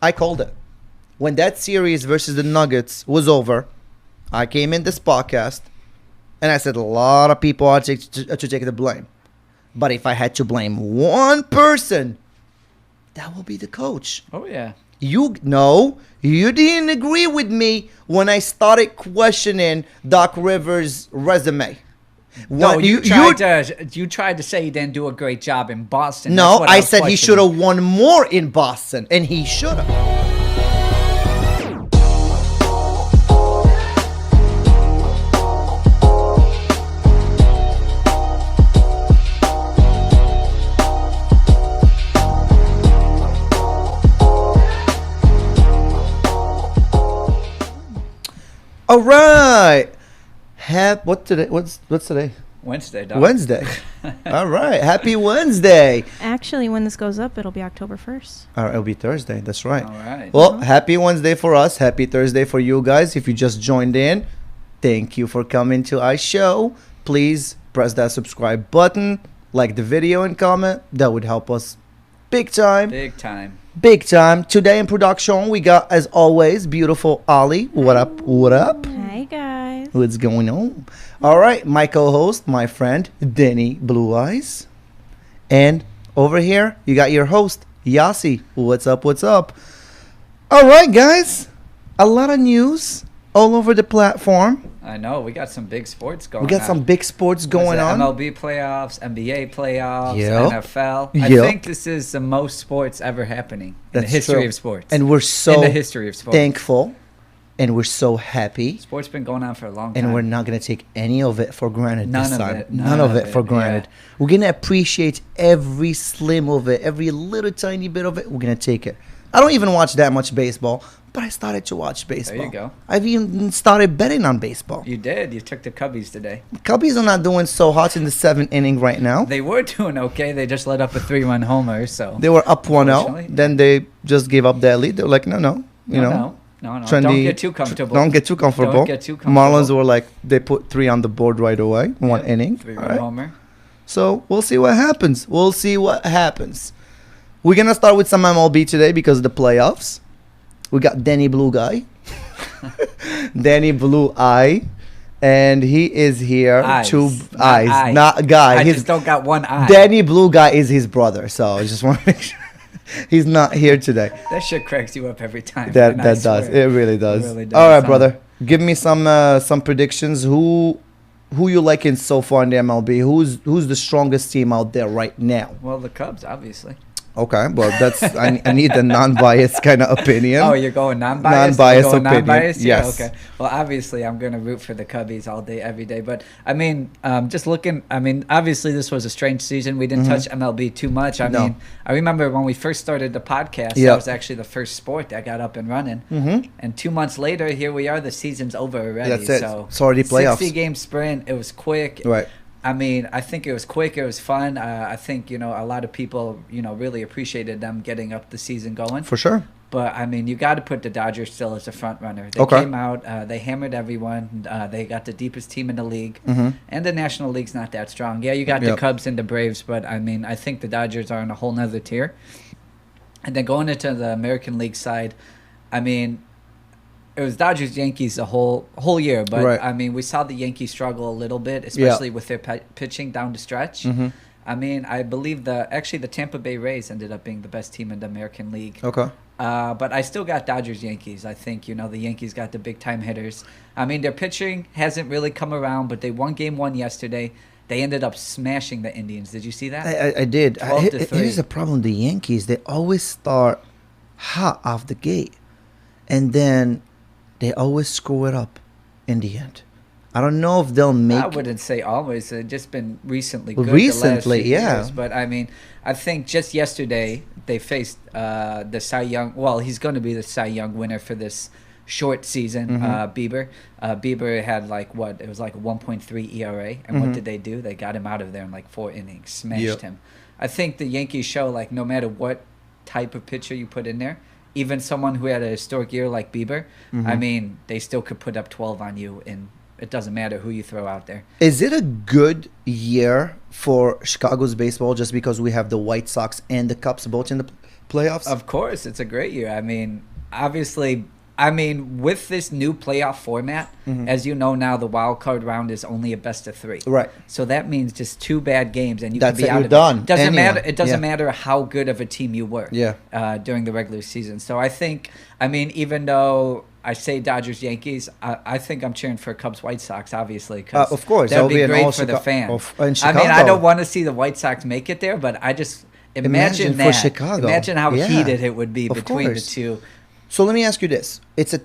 I called it. When that series versus the Nuggets was over, I came in this podcast and I said a lot of people are to take the blame. But if I had to blame one person, that will be the coach. Oh, yeah. You didn't agree with me when I started questioning Doc Rivers' resume. You tried to say he didn't do a great job in Boston. No, I said he should have won more in Boston, and he should have. All right. What's today? Wednesday, dog. Wednesday. All right. Happy Wednesday. Actually, when this goes up, it'll be October 1st. All right, it'll be Thursday. That's right. All right. Well, happy Wednesday for us. Happy Thursday for you guys. If you just joined in, thank you for coming to our show. Please press that subscribe button, like the video, and comment. That would help us big time. Big time. Big time. Today in production, we got, as always, beautiful Ali. What up? What up? Hi, guys. What's going on? All right, my co-host, my friend, Denny Blue Eyes. And over here, you got your host, Yasi. What's up? What's up? All right, guys. A lot of news all over the platform. I know. We got some big sports going on. We got some big sports going on. MLB playoffs, NBA playoffs, Yep. NFL. I Yep. think this is the most sports ever happening in the history true. of sports. And we're so in the history of sports. thankful. And we're so happy. Sports been going on for a long time. And we're not going to take any of it for granted this time. None of of it it, for granted. yeah. We're going to appreciate every slim of it, every little tiny bit of it. We're going to take it. I don't even watch that much baseball, but I started to watch baseball. There you go. I've even started betting on baseball. You did. You took the Cubbies today. Cubbies are not doing so hot in the 7th inning right now. They were doing okay. They just let up a 3-run homer. So They were up 1-0. Unfortunately. Then they just gave up that lead. They were like, no. No. Trendy, Don't get too comfortable. Don't get too comfortable. Don't get too comfortable. Marlins were like, they put 3 on the board right away. One inning. 3-run All right. homer. So we'll see what happens. We're going to start with some MLB today because of the playoffs. We got Danny Blue Guy. Danny Blue Eye. And he is here. Eyes, Two not eyes. eye. Not guy. I just don't got one eye. Danny Blue Guy is his brother. So I just want to make sure he's not here today. That shit cracks you up every time. That and I does. swear. It really does. It really does. All right, brother. Give me some predictions. Who you liking so far in the MLB? Who's the strongest team out there right now? Well, the Cubs, obviously. Okay, well that's I need the non-biased kind of opinion. Oh, you're going non-biased? Non-biased You're going opinion. non-biased? Yeah, Yes. okay. Well, obviously, I'm going to root for the Cubbies all day, every day. But, I mean, just looking, obviously, this was a strange season. We didn't touch MLB too much. I mean, I remember when we first started the podcast, that was actually the first sport that got up and running. Mm-hmm. And 2 months later, here we are. The season's over already. That's it. So It's already playoffs. 60-game sprint. It was quick. Right. I mean, I think it was quick. It was fun. I think, a lot of people, really appreciated them getting up the season going. For sure. But, I mean, you got to put the Dodgers still as a front runner. They Okay. came out. They hammered everyone. They got the deepest team in the league. Mm-hmm. And the National League's not that strong. Yeah, you got the Cubs and the Braves. But, I mean, I think the Dodgers are in a whole nother tier. And then going into the American League side, I mean, it was Dodgers Yankees the whole year, but Right. I mean we saw the Yankees struggle a little bit, especially with their pitching down the stretch. Mm-hmm. I mean, I believe the Tampa Bay Rays ended up being the best team in the American League. Okay. But I still got Dodgers Yankees. I think the Yankees got the big time hitters. I mean their pitching hasn't really come around, but they won Game 1 yesterday. They ended up smashing the Indians. Did you see that? I did. 12-3. Here's the problem: the Yankees, they always start hot off the gate, and then they always screw it up in the end. I don't know if they'll make. I wouldn't say always. It's just been recently good. Recently, the last few yeah. years. But I mean, I think just yesterday they faced the Cy Young. Well, he's going to be the Cy Young winner for this short season. Bieber. Bieber had it was like a 1.3 ERA, and what did they do? They got him out of there in like 4 innings, smashed him. I think the Yankees show no matter what type of pitcher you put in there. Even someone who had a historic year like Bieber, I mean, they still could put up 12 on you in it doesn't matter who you throw out there. Is it a good year for Chicago's baseball just because we have the White Sox and the Cubs both in the playoffs? Of course, it's a great year. I mean, obviously, with this new playoff format, as you know now, the wild card round is only a best of 3. Right. So that means just 2 bad games and you That's can be it, out you're of done. it. Doesn't Anyone. matter. It doesn't Yeah. matter how good of a team you were. Yeah. During the regular season. So I think, even though I say Dodgers Yankees, I think I'm cheering for Cubs White Sox, obviously. 'Cause Of course, that'd that'll be be an great all for the Chica- fans. in I Chicago. I don't want to see the White Sox make it there, but I just imagine for that. Chicago. Imagine how Yeah. heated it would be Of between course. the two. So let me ask you this. It's a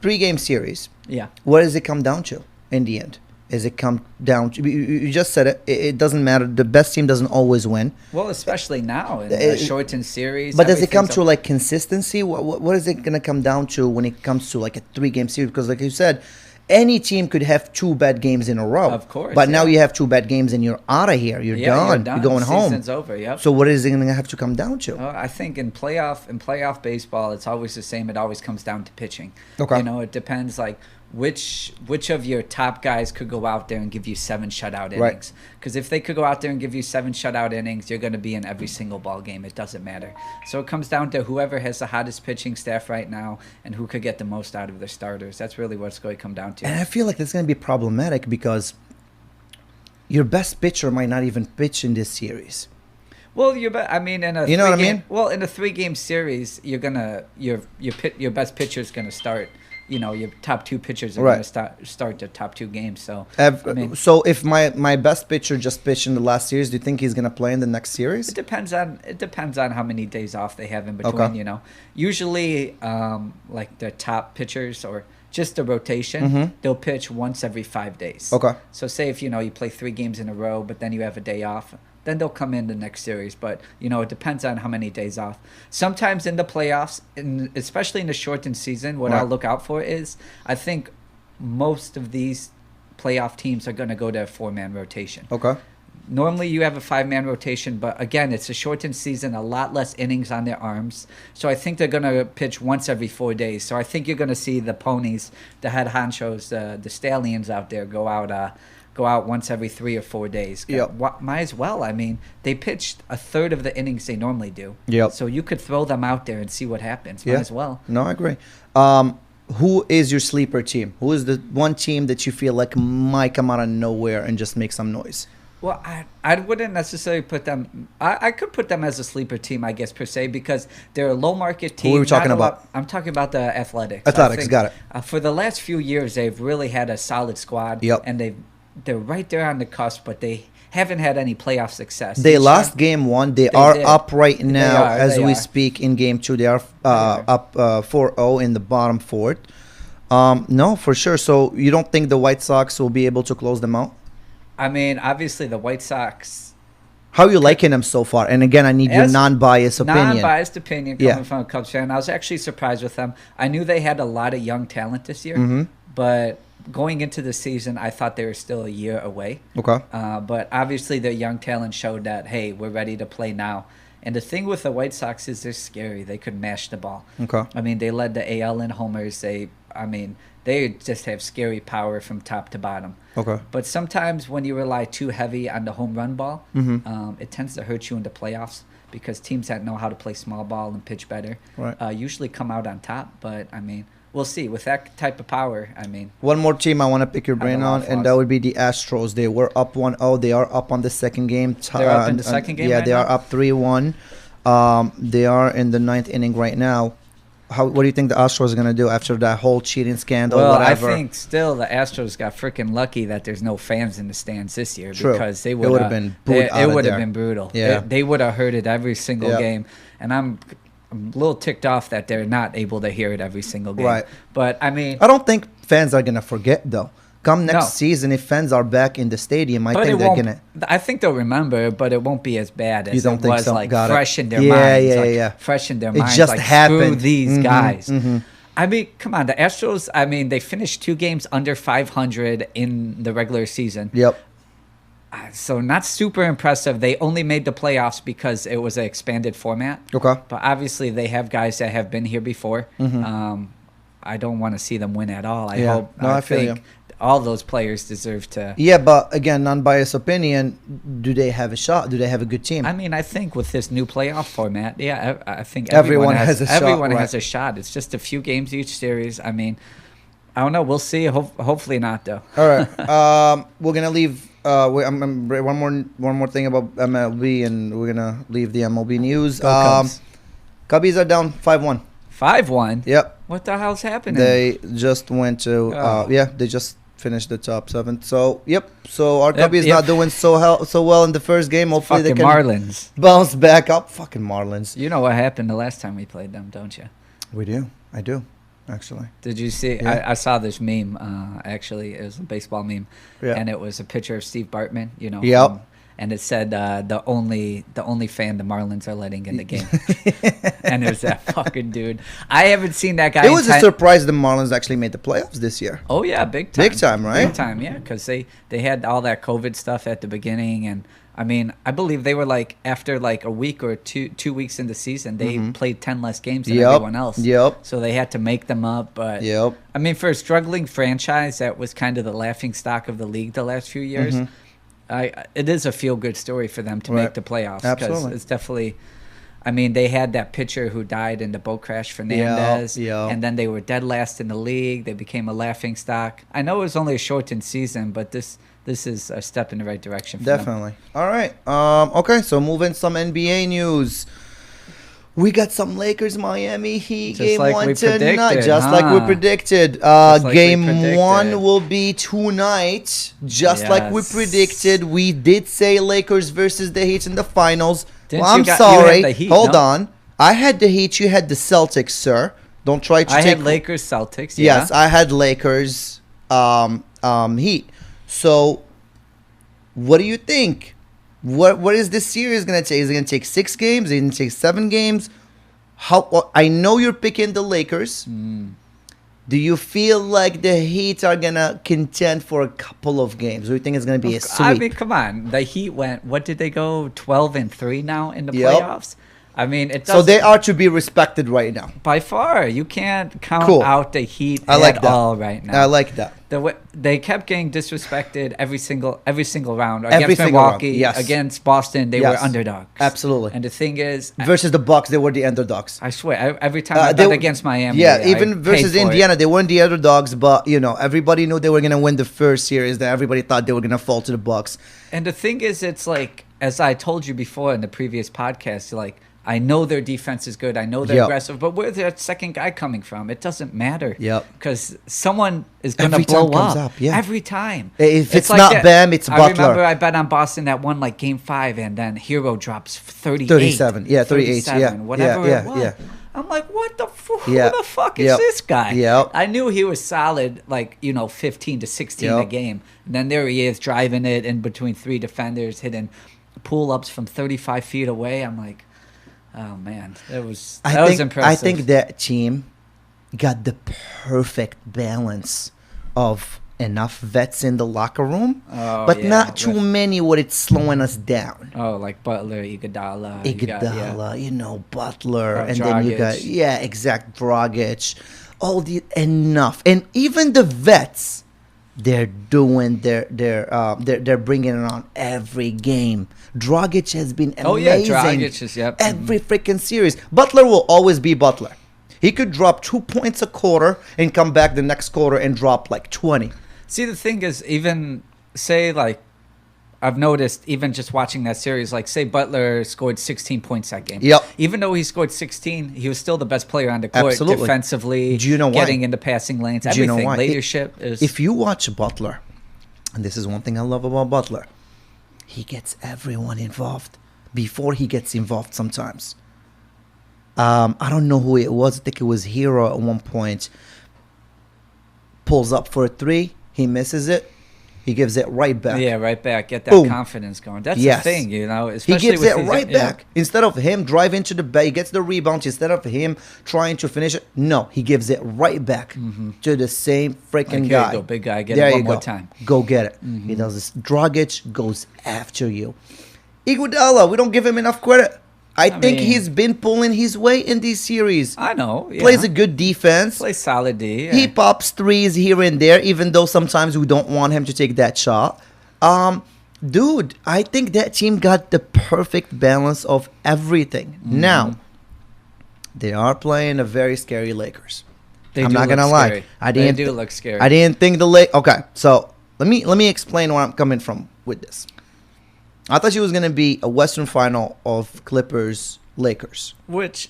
3-game series. Yeah. What does it come down to in the end? Is it come down to, you just said it, it doesn't matter. The best team doesn't always win. Well, especially now in It- a shortened series. But does it come everything's to up- like consistency? What is it going to come down to when it comes to like a 3-game series? Because like you said, any team could have 2 bad games in a row. Of course, But now yeah. you have 2 bad games and you're out of here. You're done. You're going home. Season's over. Yep. So what is it going to have to come down to? I think in playoff baseball, it's always the same. It always comes down to pitching. Okay. You know, it depends like which of your top guys could go out there and give you 7 shutout Right. innings. Because if they could go out there and give you 7 shutout innings, you're going to be in every single ball game. It doesn't matter. So it comes down to whoever has the hottest pitching staff right now and who could get the most out of their starters. That's really what it's going to come down to. And I feel like that's going to be problematic because your best pitcher might not even pitch in this series. Well, in a You know what I 3-game mean? Well, in a 3-game series, you're gonna your best pitcher's gonna start. You know, your top 2 pitchers are Right. gonna start the top 2 games. So So if my best pitcher just pitched in the last series, do you think he's going to play in the next series? it depends on how many days off they have in between. Okay. You know, usually like the top pitchers or just the rotation, they'll pitch once every 5 days. Okay. So say if you play 3 games in a row, but then you have a day off, then they'll come in the next series. But it depends on how many days off. Sometimes in the playoffs, especially in the shortened season, what Right. I'll look out for is I think most of these playoff teams are going to go to a 4-man rotation. Okay. Normally you have a 5-man rotation, but again, it's a shortened season, a lot less innings on their arms. So I think they're going to pitch once every 4 days. So I think you're going to see the ponies, the head honchos, the stallions out there go out once every 3 or 4 days. Yep. Might as well. They pitched a third of the innings they normally do. Yep. So you could throw them out there and see what happens. Yeah. Might as well. No, I agree. Who is your sleeper team? Who is the one team that you feel like might come out of nowhere and just make some noise? Well, I wouldn't necessarily put them. I could put them as a sleeper team, I guess, per se, because they're a low market team. Who are we talking about? I'm talking about the Athletics. Athletics, I think, got it. For the last few years, they've really had a solid squad. Yep. And they're right there on the cusp, but they haven't had any playoff success. They Each lost time- game 1. They They are did. up right now are, as they we are. speak in game 2. They are are. up 4-0 in the bottom 4th. No, for sure. So you don't think the White Sox will be able to close them out? Obviously, the White Sox. How are you liking them so far? And again, I need your As- non-biased opinion. Non-biased opinion coming Yeah. from a Cubs fan. I was actually surprised with them. I knew they had a lot of young talent this year, Mm-hmm. but going into the season, I thought they were still a year away. Okay. But obviously, their young talent showed that, hey, we're ready to play now. And the thing with the White Sox is they're scary. They could mash the ball. Okay. They led the AL in homers. They just have scary power from top to bottom. Okay. But sometimes when you rely too heavy on the home run ball, Mm-hmm. it tends to hurt you in the playoffs because teams that know how to play small ball and pitch better Right. usually come out on top. But, we'll see. With that type of power, One more team I want to pick your brain a lot on, of and flaws. that would be the Astros. They were up 1-0. They are up on the second game. They're up in the second game Yeah, right they now? are up 3-1. They are in the 9th inning right now. What do you think the Astros are going to do after that whole cheating scandal? Well, whatever? I think still the Astros got freaking lucky that there's no fans in the stands this year True. because they It would would've been booed out It of would have there. been brutal. Yeah. They would have heard it every single Yeah. game, and I'm a little ticked off that they're not able to hear it every single game. Right. But I don't think fans are going to forget, though. Come next No. season, if fans are back in the stadium, I but think it they're won't. going to. I think they'll remember, but it won't be as bad You as don't it think was so? like Got it. fresh in their Yeah, minds. yeah, like, yeah. Fresh in their It minds. just like, happened. Screw these Mhm, guys. mhm. Come on, the Astros. They finished 2 games under 500 in the regular season. Yep. So not super impressive. They only made the playoffs because it was an expanded format. Okay. But obviously they have guys that have been here before. I don't want to see them win at all. Yeah. No, I feel you. all those players deserve to. Yeah, but again, non-biased opinion. Do they have a shot? Do they have a good team? I mean, I think with this new playoff format, yeah, I think Everyone has a shot, Everyone right. has a shot. It's just a few games each series. I mean, I don't know. We'll see. Hopefully not, though. All right. We're gonna leave. One more thing about MLB, and we're gonna leave the MLB news. Go Cubs. Cubbies are down 5-1. 5-1. Yep. What the hell's happening? They just went to. Oh. They just finished the top 7. So yep. So our Yep, Cubbies yep. not doing so well in the first game. Hopefully they Fucking can Marlins. bounce back up. Fucking Marlins. You know what happened the last time we played them, don't you? We do. I do. Actually. Did you see? Yeah. I saw this meme. Actually, it was a baseball meme, Yeah. and it was a picture of Steve Bartman. You know. Yep. And it said the only fan the Marlins are letting in the game, and it was that fucking dude. I haven't seen that guy. It was a surprise the Marlins actually made the playoffs this year. Oh yeah, big time. Big time, right? Big time, yeah. Because they had all that COVID stuff at the beginning, and I mean, I believe they were like after like a week or two weeks in the season, they played 10 less games than everyone else. Yep. So they had to make them up. But Yep. I mean, for a struggling franchise that was kind of the laughing stock of the league the last few years, it is a feel-good story for them to Right. make the playoffs. 'Cause Absolutely. it's definitely. I mean, they had that pitcher who died in the boat crash, Fernandez, yeah. and then they were dead last in the league. They became a laughing stock. I know it was only a shortened season, but this is a step in the right direction for them. Definitely. All right. Okay, so moving some NBA news. We got some Lakers Miami Heat Just game like 1 we tonight, predicted, just like we huh? predicted. Just like we Game predicted. 1 will be tonight, just like we Yes. predicted. We did say Lakers versus the Heat in the finals. Didn't Well, you I'm you had sorry. the Heat, Hold no? on. I had the Heat. You had the Celtics, sir. Don't try to I take. had Lakers Celtics. Yeah. Yes, I had Lakers Heat. So, what do you think? What is this series gonna take? Is it gonna take 6 games? Is it gonna take 7 games? I know you're picking the Lakers. Do you feel like the Heat are gonna contend for a couple of games? Or do you think it's gonna be a sweep? I mean, come on. The Heat went. What did they go? 12-3 now in the Yep. playoffs. I mean, it. So they are to be respected right now. by far. You can't count Cool. out the Heat I like at that. all right now. I like that. They kept getting disrespected every single round Every against single round, Milwaukee, yes. against Boston. They Yes. were underdogs. Absolutely. And the thing is, Versus the Bucks, they were the underdogs. I swear, every time I they bet were- against Miami, Yeah, I even paid versus for it. Indiana, they weren't the underdogs, but everybody knew they were gonna win the first series. That everybody thought they were gonna fall to the Bucks. And the thing is, it's like, as I told you before in the previous podcast, like, I know their defense is good. I know they're Yep. aggressive, but where's that second guy coming from? It doesn't matter. Yep. Because someone is going to Every blow time comes up. up, yeah. Every time. If it's not Bam, it's I Butler. remember I bet on Boston that won like game 5, and then Hero drops 38. 37. Yeah, 38. Yeah. Whatever Yeah, it was. yeah. I'm like, what the Yeah. who the fuck is Yep. this guy? Yep. I knew he was solid, like, 15 to 16 a Yep. game. And then there he is driving it in between 3 defenders, hitting pull-ups from 35 feet away. I'm like, oh, man. That was impressive. I think that team got the perfect balance of enough vets in the locker room, Oh, but yeah, not too with- many where it's slowing us down. Oh, like Butler, Iguodala. you got- yeah. Iguodala, Butler, Oh, and then you got Dragic. exact Dragic, all the enough, and even the vets, they're doing they're bringing it on every game. Dragic has been amazing. Oh, yeah, Dragic is, yep. Every freaking series. Butler will always be Butler. He could drop 2 points a quarter and come back the next quarter and drop like 20. See, the thing is, even say, like, I've noticed, even just watching that series, like, say Butler scored 16 points that game. Yep. Even though he scored 16, he was still the best player on the court. Absolutely. Defensively, Do you know why? getting into passing lanes, Do you everything. know why? Leadership is... If you watch Butler, and this is one thing I love about Butler, he gets everyone involved before he gets involved sometimes. I don't know who it was. I think it was Hero at one point. Pulls up for a 3. He misses it. He gives it right back. Yeah, right back. Get that Boom. confidence going. That's Yes. the thing, He especially gives with it his- right yeah. back. Instead of him driving to the bay, he gets the rebound. Instead of him trying to finish it, no, he gives it right back to the same freaking Like, here you guy. go, big guy. Get There it one you more go. time. Go get it. He does this. Dragic goes after you. Iguodala, we don't give him enough credit. I think mean- he's been pulling his weight in these series. I know. Yeah. Plays a good defense. Plays solid D. Yeah. He pops threes here and there, even though sometimes we don't want him to take that shot. Dude, I think that team got the perfect balance of everything. Now, they are playing a very scary Lakers. They I'm do not look gonna lie. scary. I They didn't. do look scary. I didn't think the Okay, so let me explain where I'm coming from with this. I thought she was gonna be a Western final of Clippers Lakers. Which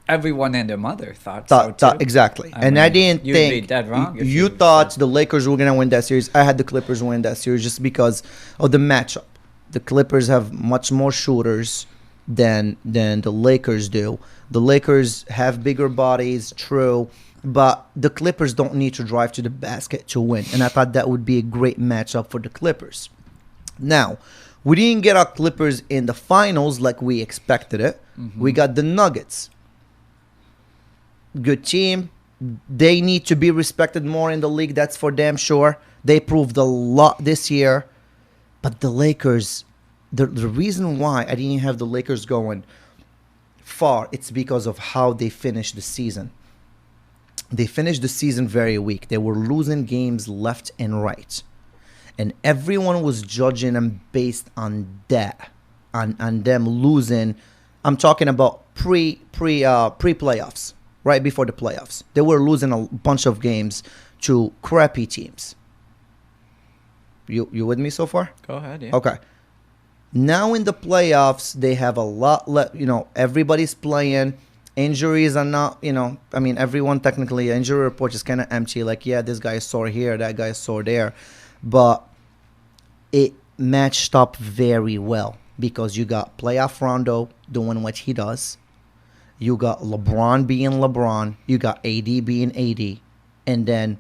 everyone and their mother thought so too. Exactly. I And I mean, didn't you'd think be dead wrong if you you thought said- the Lakers were gonna win that series. I had the Clippers win that series just because of the matchup. The Clippers have much more shooters than the Lakers do. The Lakers have bigger bodies, true, but the Clippers don't need to drive to the basket to win. And I thought that would be a great matchup for the Clippers. Now, we didn't get our Clippers in the finals like we expected it. We got the Nuggets. Good team. They need to be respected more in the league. That's for damn sure. They proved a lot this year. But the Lakers, the reason why I didn't have the Lakers going far, it's because of how they finished the season. They finished the season very weak. They were losing games left and right. And everyone was judging them based on that, on them losing. I'm talking about pre-playoffs, right before the playoffs. They were losing a bunch of games to crappy teams. You with me so far? Go ahead, yeah. Okay. Now in the playoffs, they have a lot. Everybody's playing. Injuries are not. I mean, everyone technically injury report is kind of empty. Like, yeah, this guy is sore here, that guy is sore there. But it matched up very well because you got playoff Rondo doing what he does. You got LeBron being LeBron. You got AD being AD. And then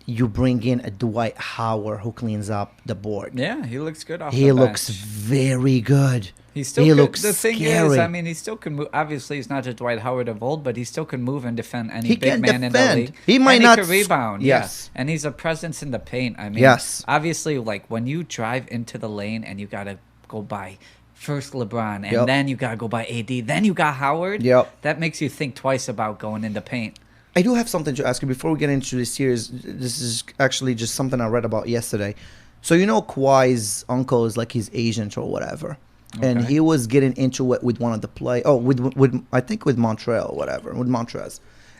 you bring in a Dwight Howard who cleans up the board. Yeah, he looks good off He the looks bench. very good. He still he could, looks the thing scary. is, I mean, he still can move. Obviously, he's not just Dwight Howard of old, but he still can move and defend any He big can man in the defend. league. He might and not he can rebound. yes. Yeah. And he's a presence in the paint. I mean, Yes. obviously, like when you drive into the lane and you gotta go by first LeBron and Yep. then you gotta go by AD, then you got Howard. Yep. That makes you think twice about going in the paint. I do have something to ask you before we get into this series. This is actually just something I read about yesterday. So Kawhi's uncle is like his agent or whatever, and Okay. he was getting into it with one of the play. Oh, with I think with Montreal or whatever, with Montrez,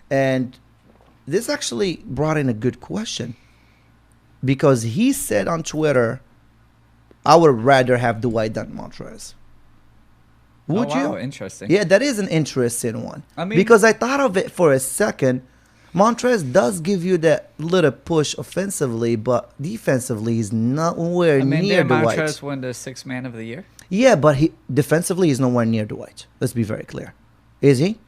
and this actually brought in a good question because he said on Twitter, "I would rather have Dwight than Montrez." Would oh, wow, you? Interesting. Yeah, that is an interesting one. I mean- because I thought of it for a second. Montrez does give you that little push offensively, but defensively he's nowhere I mean, near did Dwight. Montrez win the Sixth Man of the Year? Yeah, but he defensively he's nowhere near Dwight. Let's be very clear. Is he?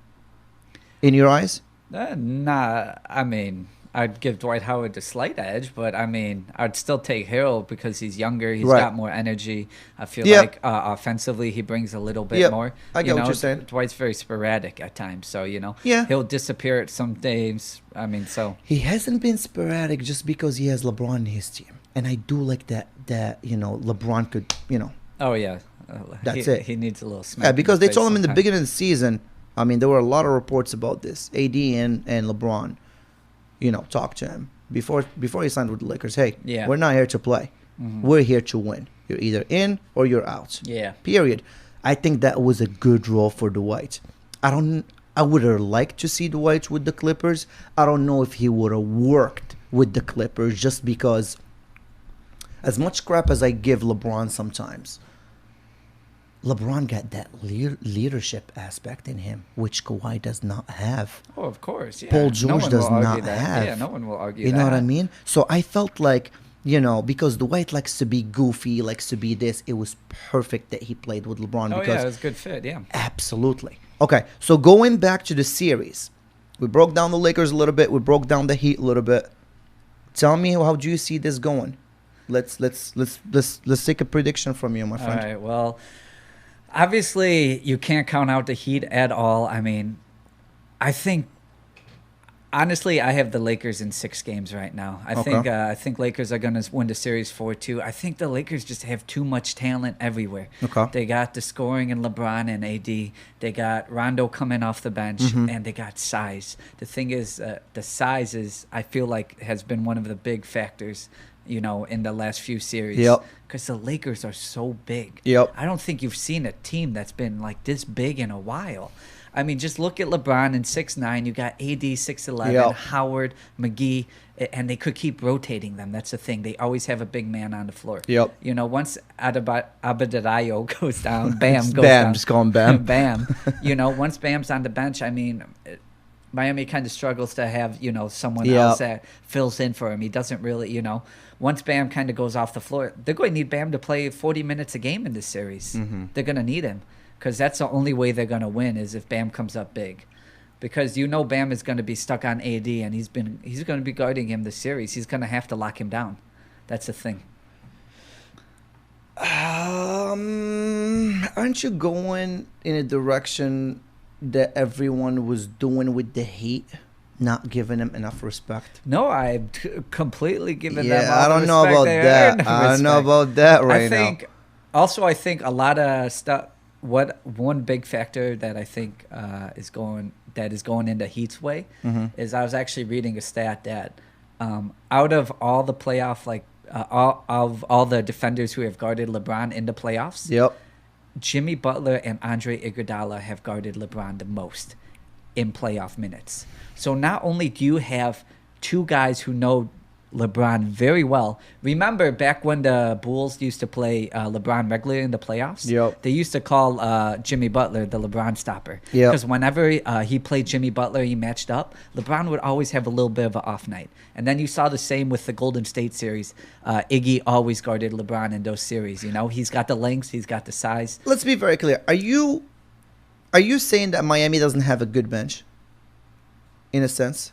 In your eyes? Nah, I mean, I'd give Dwight Howard the slight edge, but I mean, I'd still take Hill because he's younger. He's Right. got more energy. I feel Yep. like offensively, he brings a little bit Yep. more. I get what you're saying. Dwight's very sporadic at times, so Yeah. he'll disappear at some days. I mean, so He hasn't been sporadic just because he has LeBron in his team. And I do like that LeBron could, oh yeah, That's he, it. He needs a little smack. Yeah, because they face told him in the sometimes. beginning of the season. I mean, there were a lot of reports about this. AD and LeBron, talked to him before he signed with the Lakers. Hey, Yeah. we're not here to play. We're here to win. You're either in or you're out. Yeah. Period. I think that was a good role for Dwight. I would have liked to see Dwight with the Clippers. I don't know if he would have worked with the Clippers just because, as much crap as I give LeBron sometimes, LeBron got that leadership aspect in him, which Kawhi does not have. Oh, of course. Yeah. Paul No George one does will argue not that. have. Yeah, no one will argue You that. know what I mean? So I felt like, because Dwight likes to be goofy, likes to be this, it was perfect that he played with LeBron Oh because yeah, it was a good fit. Yeah. absolutely. Okay, so going back to the series, we broke down the Lakers a little bit, we broke down the Heat a little bit. Tell me how do you see this going? Let's take a prediction from you, my All friend. right. Well, obviously you can't count out the Heat at all. I mean, I think Honestly, I have the Lakers in 6 games right now. I think Lakers are going to win the series 4-2. I think the Lakers just have too much talent everywhere. Okay. They got the scoring in LeBron and AD. They got Rondo coming off the bench, and they got size. The thing is, the size I feel like has been one of the big factors, in the last few series. Yep. Because the Lakers are so big. Yep. I don't think you've seen a team that's been like this big in a while. I mean, just look at LeBron in 6'9". You got AD 6'11", Yep. Howard, McGee, and they could keep rotating them. That's the thing. They always have a big man on the floor. Yep. Once Adebayo goes down, Bam goes Bam, down. just call him Bam. Bam. Once Bam's on the bench, I mean, Miami kind of struggles to have, someone else that fills in for him. He doesn't really, once Bam kind of goes off the floor, they're going to need Bam to play 40 minutes a game in this series. They're going to need him. Because that's the only way they're going to win is if Bam comes up big. Because Bam is going to be stuck on AD, and he's going to be guarding him this series. He's going to have to lock him down. That's the thing. Aren't you going in a direction that everyone was doing with the Heat, not giving them enough respect? No, I've completely given them Yeah, all I don't the know respect about they that. earned. I don't know Respect. about that right I think, now. Also, I think a lot of stuff. One big factor that I think is going into Heat's way is I was actually reading a stat that out of all the playoff all the defenders who have guarded LeBron in the playoffs, Yep. Jimmy Butler and Andre Iguodala have guarded LeBron the most in playoff minutes. So not only do you have 2 guys who know LeBron very well. Remember back when the Bulls used to play LeBron regularly in the playoffs? Yep. They used to call Jimmy Butler the LeBron stopper. Yep. Because whenever he played Jimmy Butler, he matched up, LeBron would always have a little bit of an off night. And then you saw the same with the Golden State series. Iggy always guarded LeBron in those series. He's got the length, he's got the size. Let's be very clear. Are you saying that Miami doesn't have a good bench? In a sense?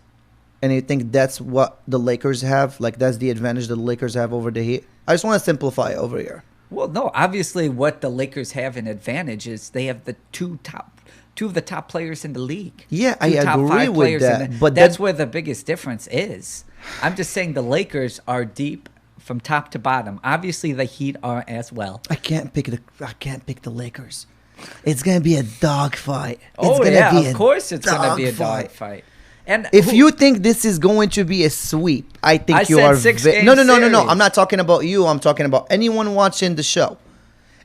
And you think that's what the Lakers have? Like, that's the advantage that the Lakers have over the Heat? I just want to simplify over here. Well, no, obviously what the Lakers have an advantage is they have the two of the top players in the league. Yeah, I Two top agree 5 with players that, but that's that- where the biggest difference is. I'm just saying the Lakers are deep from top to bottom. Obviously the Heat are as well. I can't pick the Lakers. It's gonna be a dogfight. Of course it's going to be a dogfight. And If you think this is going to be a sweep, I think I you said are. 6-game No. series. I'm not talking about you. I'm talking about anyone watching the show.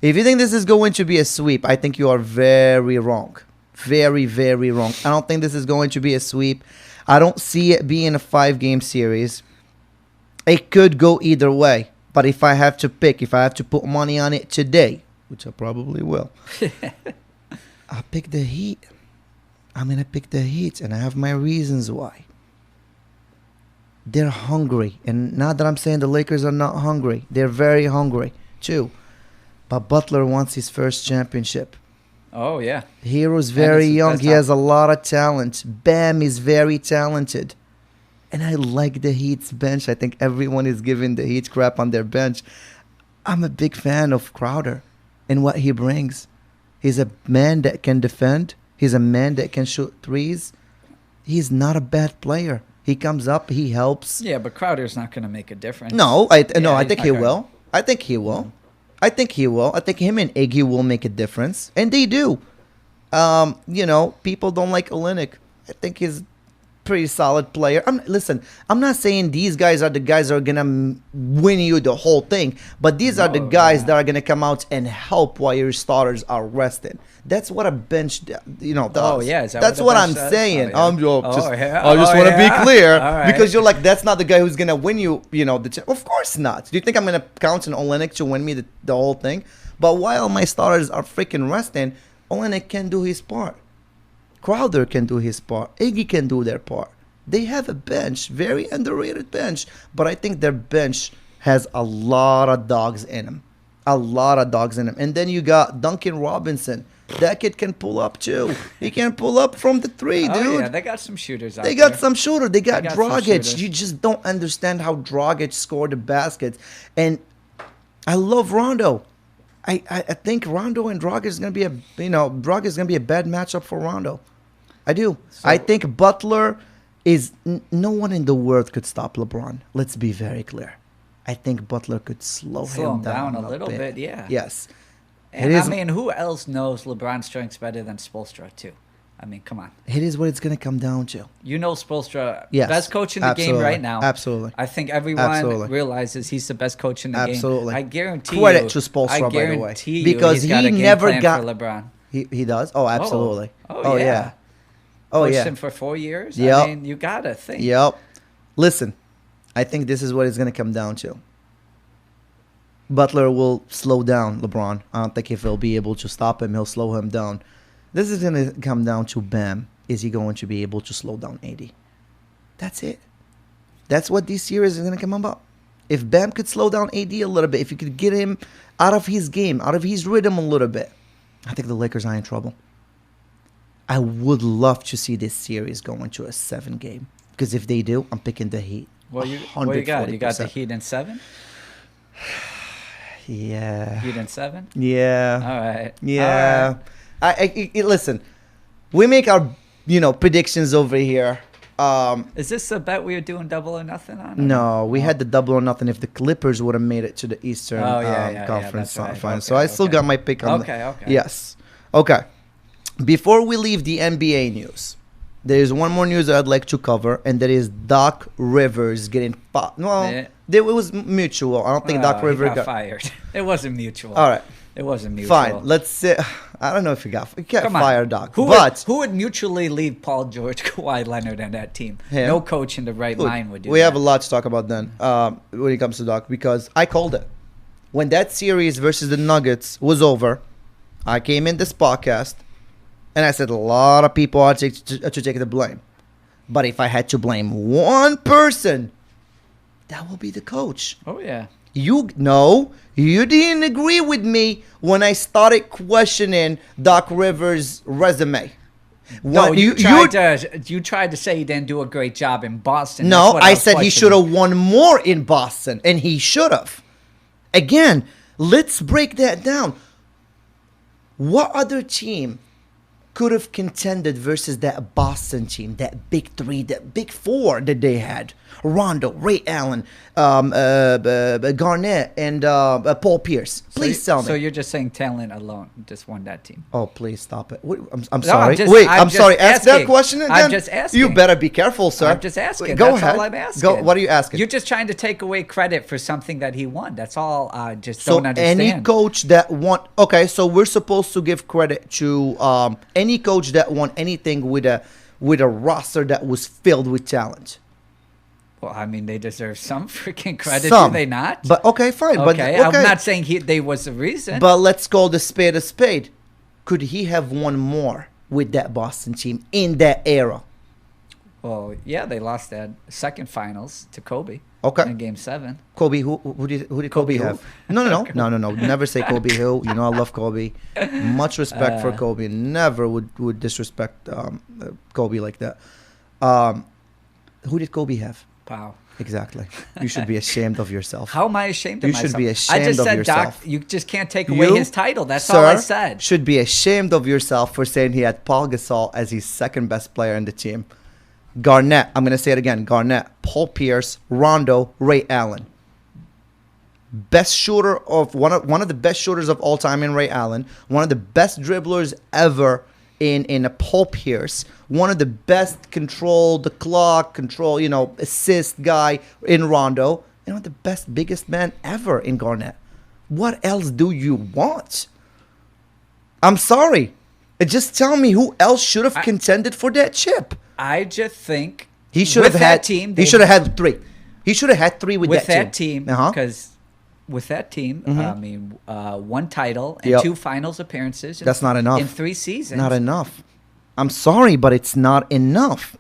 If you think this is going to be a sweep, I think you are very wrong. Very, very wrong. I don't think this is going to be a sweep. I don't see it being a 5-game series. It could go either way. But if I have to pick, if I have to put money on it today, which I probably will, I'll pick the Heat. I'm going to pick the Heat, and I have my reasons why. They're hungry. And not that I'm saying the Lakers are not hungry. They're very hungry, too. But Butler wants his first championship. Oh, yeah. Hero's very his young. best He has a lot of talent. Bam is very talented. And I like the Heat's bench. I think everyone is giving the Heat crap on their bench. I'm a big fan of Crowder and what he brings. He's a man that can defend. He's a man that can shoot threes. He's not a bad player. He comes up, he helps. Yeah, but Crowder's not going to make a difference. No, I think he's he not will. I think he will. I think he will. I think him and Iggy will make a difference, and they do. People don't like Olynyk. I think he's a pretty solid player. Listen, I'm not saying these guys are the guys that are gonna win you the whole thing, but these are the guys that are gonna come out and help while your starters are rested. That's what a bench, does. Oh, yeah. Is that That's what what the I'm bench does? saying. Oh, yeah. I just want to be clear All right. because you're like, that's not the guy who's gonna win you. Of course not. Do you think I'm gonna count on Olynyk to win me the whole thing? But while my starters are freaking resting, Olynyk can do his part. Crowder can do his part. Iggy can do their part. They have a bench, very underrated bench, but I think their bench has a lot of dogs in them. A lot of dogs in them. And then you got Duncan Robinson. That kid can pull up too. He can pull up from the 3, dude. Oh, yeah, they got some shooters out They there. got some shooter. They got some Dragic. shooters. You just don't understand how Dragic scored the baskets. And I love Rondo. I think Rondo and Dragic is gonna be Dragic is gonna be a bad matchup for Rondo. I do. So- I think Butler no one in the world could stop LeBron. Let's be very clear. I think Butler could slow him down a little bit. Yeah. Yes. And I mean, who else knows LeBron's strengths better than Spoelstra too? I mean, come on. It is what it's going to come down to. You know Spoelstra, Yes, best coach in the game right now. Absolutely. I think everyone realizes he's the best coach in the Absolutely. game. I guarantee Credit to Spoelstra, by the way. Because he never got for LeBron. He does? Oh, absolutely. Oh, yeah. Oh, Coached yeah. him for 4 years? Yep. I mean, you got to think. Yep. Listen, I think this is what it's going to come down to. Butler will slow down LeBron. I don't think if he'll be able to stop him, he'll slow him down. This is going to come down to Bam. Is he going to be able to slow down AD? That's it. That's what this series is going to come about. If Bam could slow down AD a little bit, if you could get him out of his game, out of his rhythm a little bit, I think the Lakers are in trouble. I would love to see this series go into a 7-game. Because if they do, I'm picking the Heat. What you got? You got the Heat in 7? Yeah. Heat in 7? Yeah. All right. Yeah. All right. Listen, we make our predictions over here. Is this a bet we were doing double or nothing on? No, we had the double or nothing if the Clippers would have made it to the Eastern Conference right. Finals. Okay, so I still got my pick on Okay. Yes. Okay. Before we leave the NBA news, there is one more news that I'd like to cover, and that is Doc Rivers getting it was mutual. I don't think Doc Rivers got fired. It wasn't mutual. All right. It wasn't mutual. Fine. Let's say I don't know if he got fired, Doc. Who would mutually leave Paul George, Kawhi Leonard, and that team? Him? No coach in the right mind would do that. We have a lot to talk about then when it comes to Doc, because I called it. When that series versus the Nuggets was over, I came in this podcast, and I said a lot of people are to take the blame. But if I had to blame one person, that will be the coach. Oh, yeah. You didn't agree with me when I started questioning Doc Rivers' resume. No, you tried to say he didn't do a great job in Boston. No, I said he should have won more in Boston, and he should have. Again, let's break that down. What other team could have contended versus that Boston team, that big three, that big four that they had? Rondo, Ray Allen, Garnett, and Paul Pierce. Please tell me. So you're just saying talent alone just won that team? Oh, please stop it. I'm sorry. I'm sorry. Ask that question again. I'm just asking. You better be careful, sir. I'm just asking. Go That's ahead. all I'm asking. Go. What are you asking? You're just trying to take away credit for something that he won. That's all. I just don't understand. Any coach that won. Okay, so we're supposed to give credit to any coach that won anything with a roster that was filled with talent. Well, I mean, they deserve some freaking credit, do they not? But okay, fine. Okay, but, I'm not saying they was the reason. But let's call the spade a spade. Could he have won more with that Boston team in that era? Well, yeah, they lost that second finals to Kobe. Okay. In Game 7. Kobe, who did Kobe have? No. Never say Kobe who. You know I love Kobe. Much respect for Kobe. Never would disrespect Kobe like that. Who did Kobe have? Wow. Exactly. You should be ashamed of yourself. How am I ashamed of myself? You should be ashamed of yourself. Doc, you just can't take away his title. That's all I said. Should be ashamed of yourself for saying he had Paul Gasol as his second best player in the team. Garnett, I'm going to say it again. Garnett, Paul Pierce, Rondo, Ray Allen. Best shooter of one of the best shooters of all time in Ray Allen. One of the best dribblers ever in a Paul Pierce. One of the best control the clock, assist guy in Rondo. And one of the best, biggest man ever in Garnett. What else do you want? I'm sorry. Just tell me who else should have contended for that chip. I just think he should have had team. He should have had 3. He should have had 3 with that team. Because with that team, I mean, 1 title and 2 finals appearances. That's not enough in 3 seasons. Not enough. I'm sorry, but it's not enough.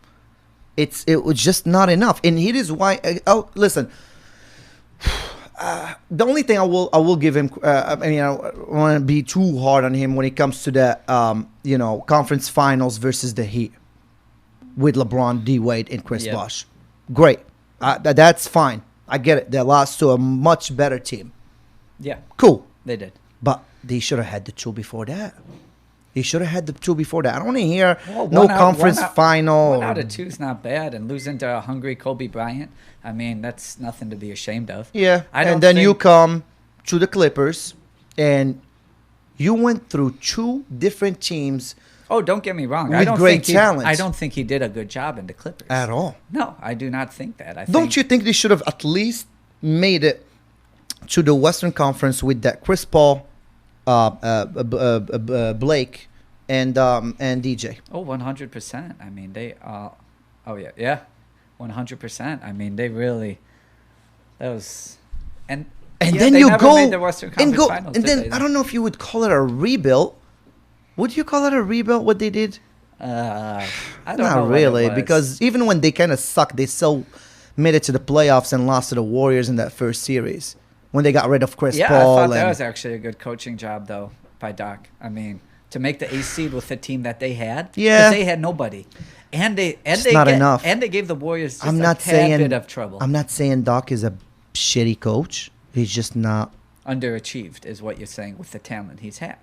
It was just not enough, and it is why. Listen. The only thing I will give him, I don't want to be too hard on him when it comes to that, conference finals versus the Heat with LeBron, D Wade, and Chris Bosh. Great, that's fine. I get it. They lost to a much better team. Yeah, cool. They did, but they should have had the 2 before that. He should have had the 2 before that. I don't want to hear Well, no conference final. 1 out of 2 is not bad, and losing to a hungry Kobe Bryant, I mean, that's nothing to be ashamed of. Yeah, I don't and then you think- come to the Clippers, and you went through 2 different teams Oh, don't get me wrong. With great talent. I don't think he did a good job in the Clippers at all. No, I do not think that. Don't you think they should have at least made it to the Western Conference with that Chris Paul, Blake, and DJ? Oh, 100%. I mean, they. Oh yeah, 100%. I mean, they really. That was, and yeah, then they you never go made the Western and Conference go, Finals, and did then they? I don't know if you would call it a rebuild. Would you call it a rebuild? What they did? I don't know. Not what really, it was. because even when they kind of sucked, they still made it to the playoffs and lost to the Warriors in that first series when they got rid of Chris yeah, Paul. I thought that and was actually a good coaching job though by Doc. I mean, to make the ace seed with the team that they had, 'cause Yeah. they had nobody, and they not enough. and they gave the Warriors just I'm a not tad saying bit of trouble. I'm not saying Doc is a shitty coach. He's just not. Underachieved is what you're saying with the talent he's had.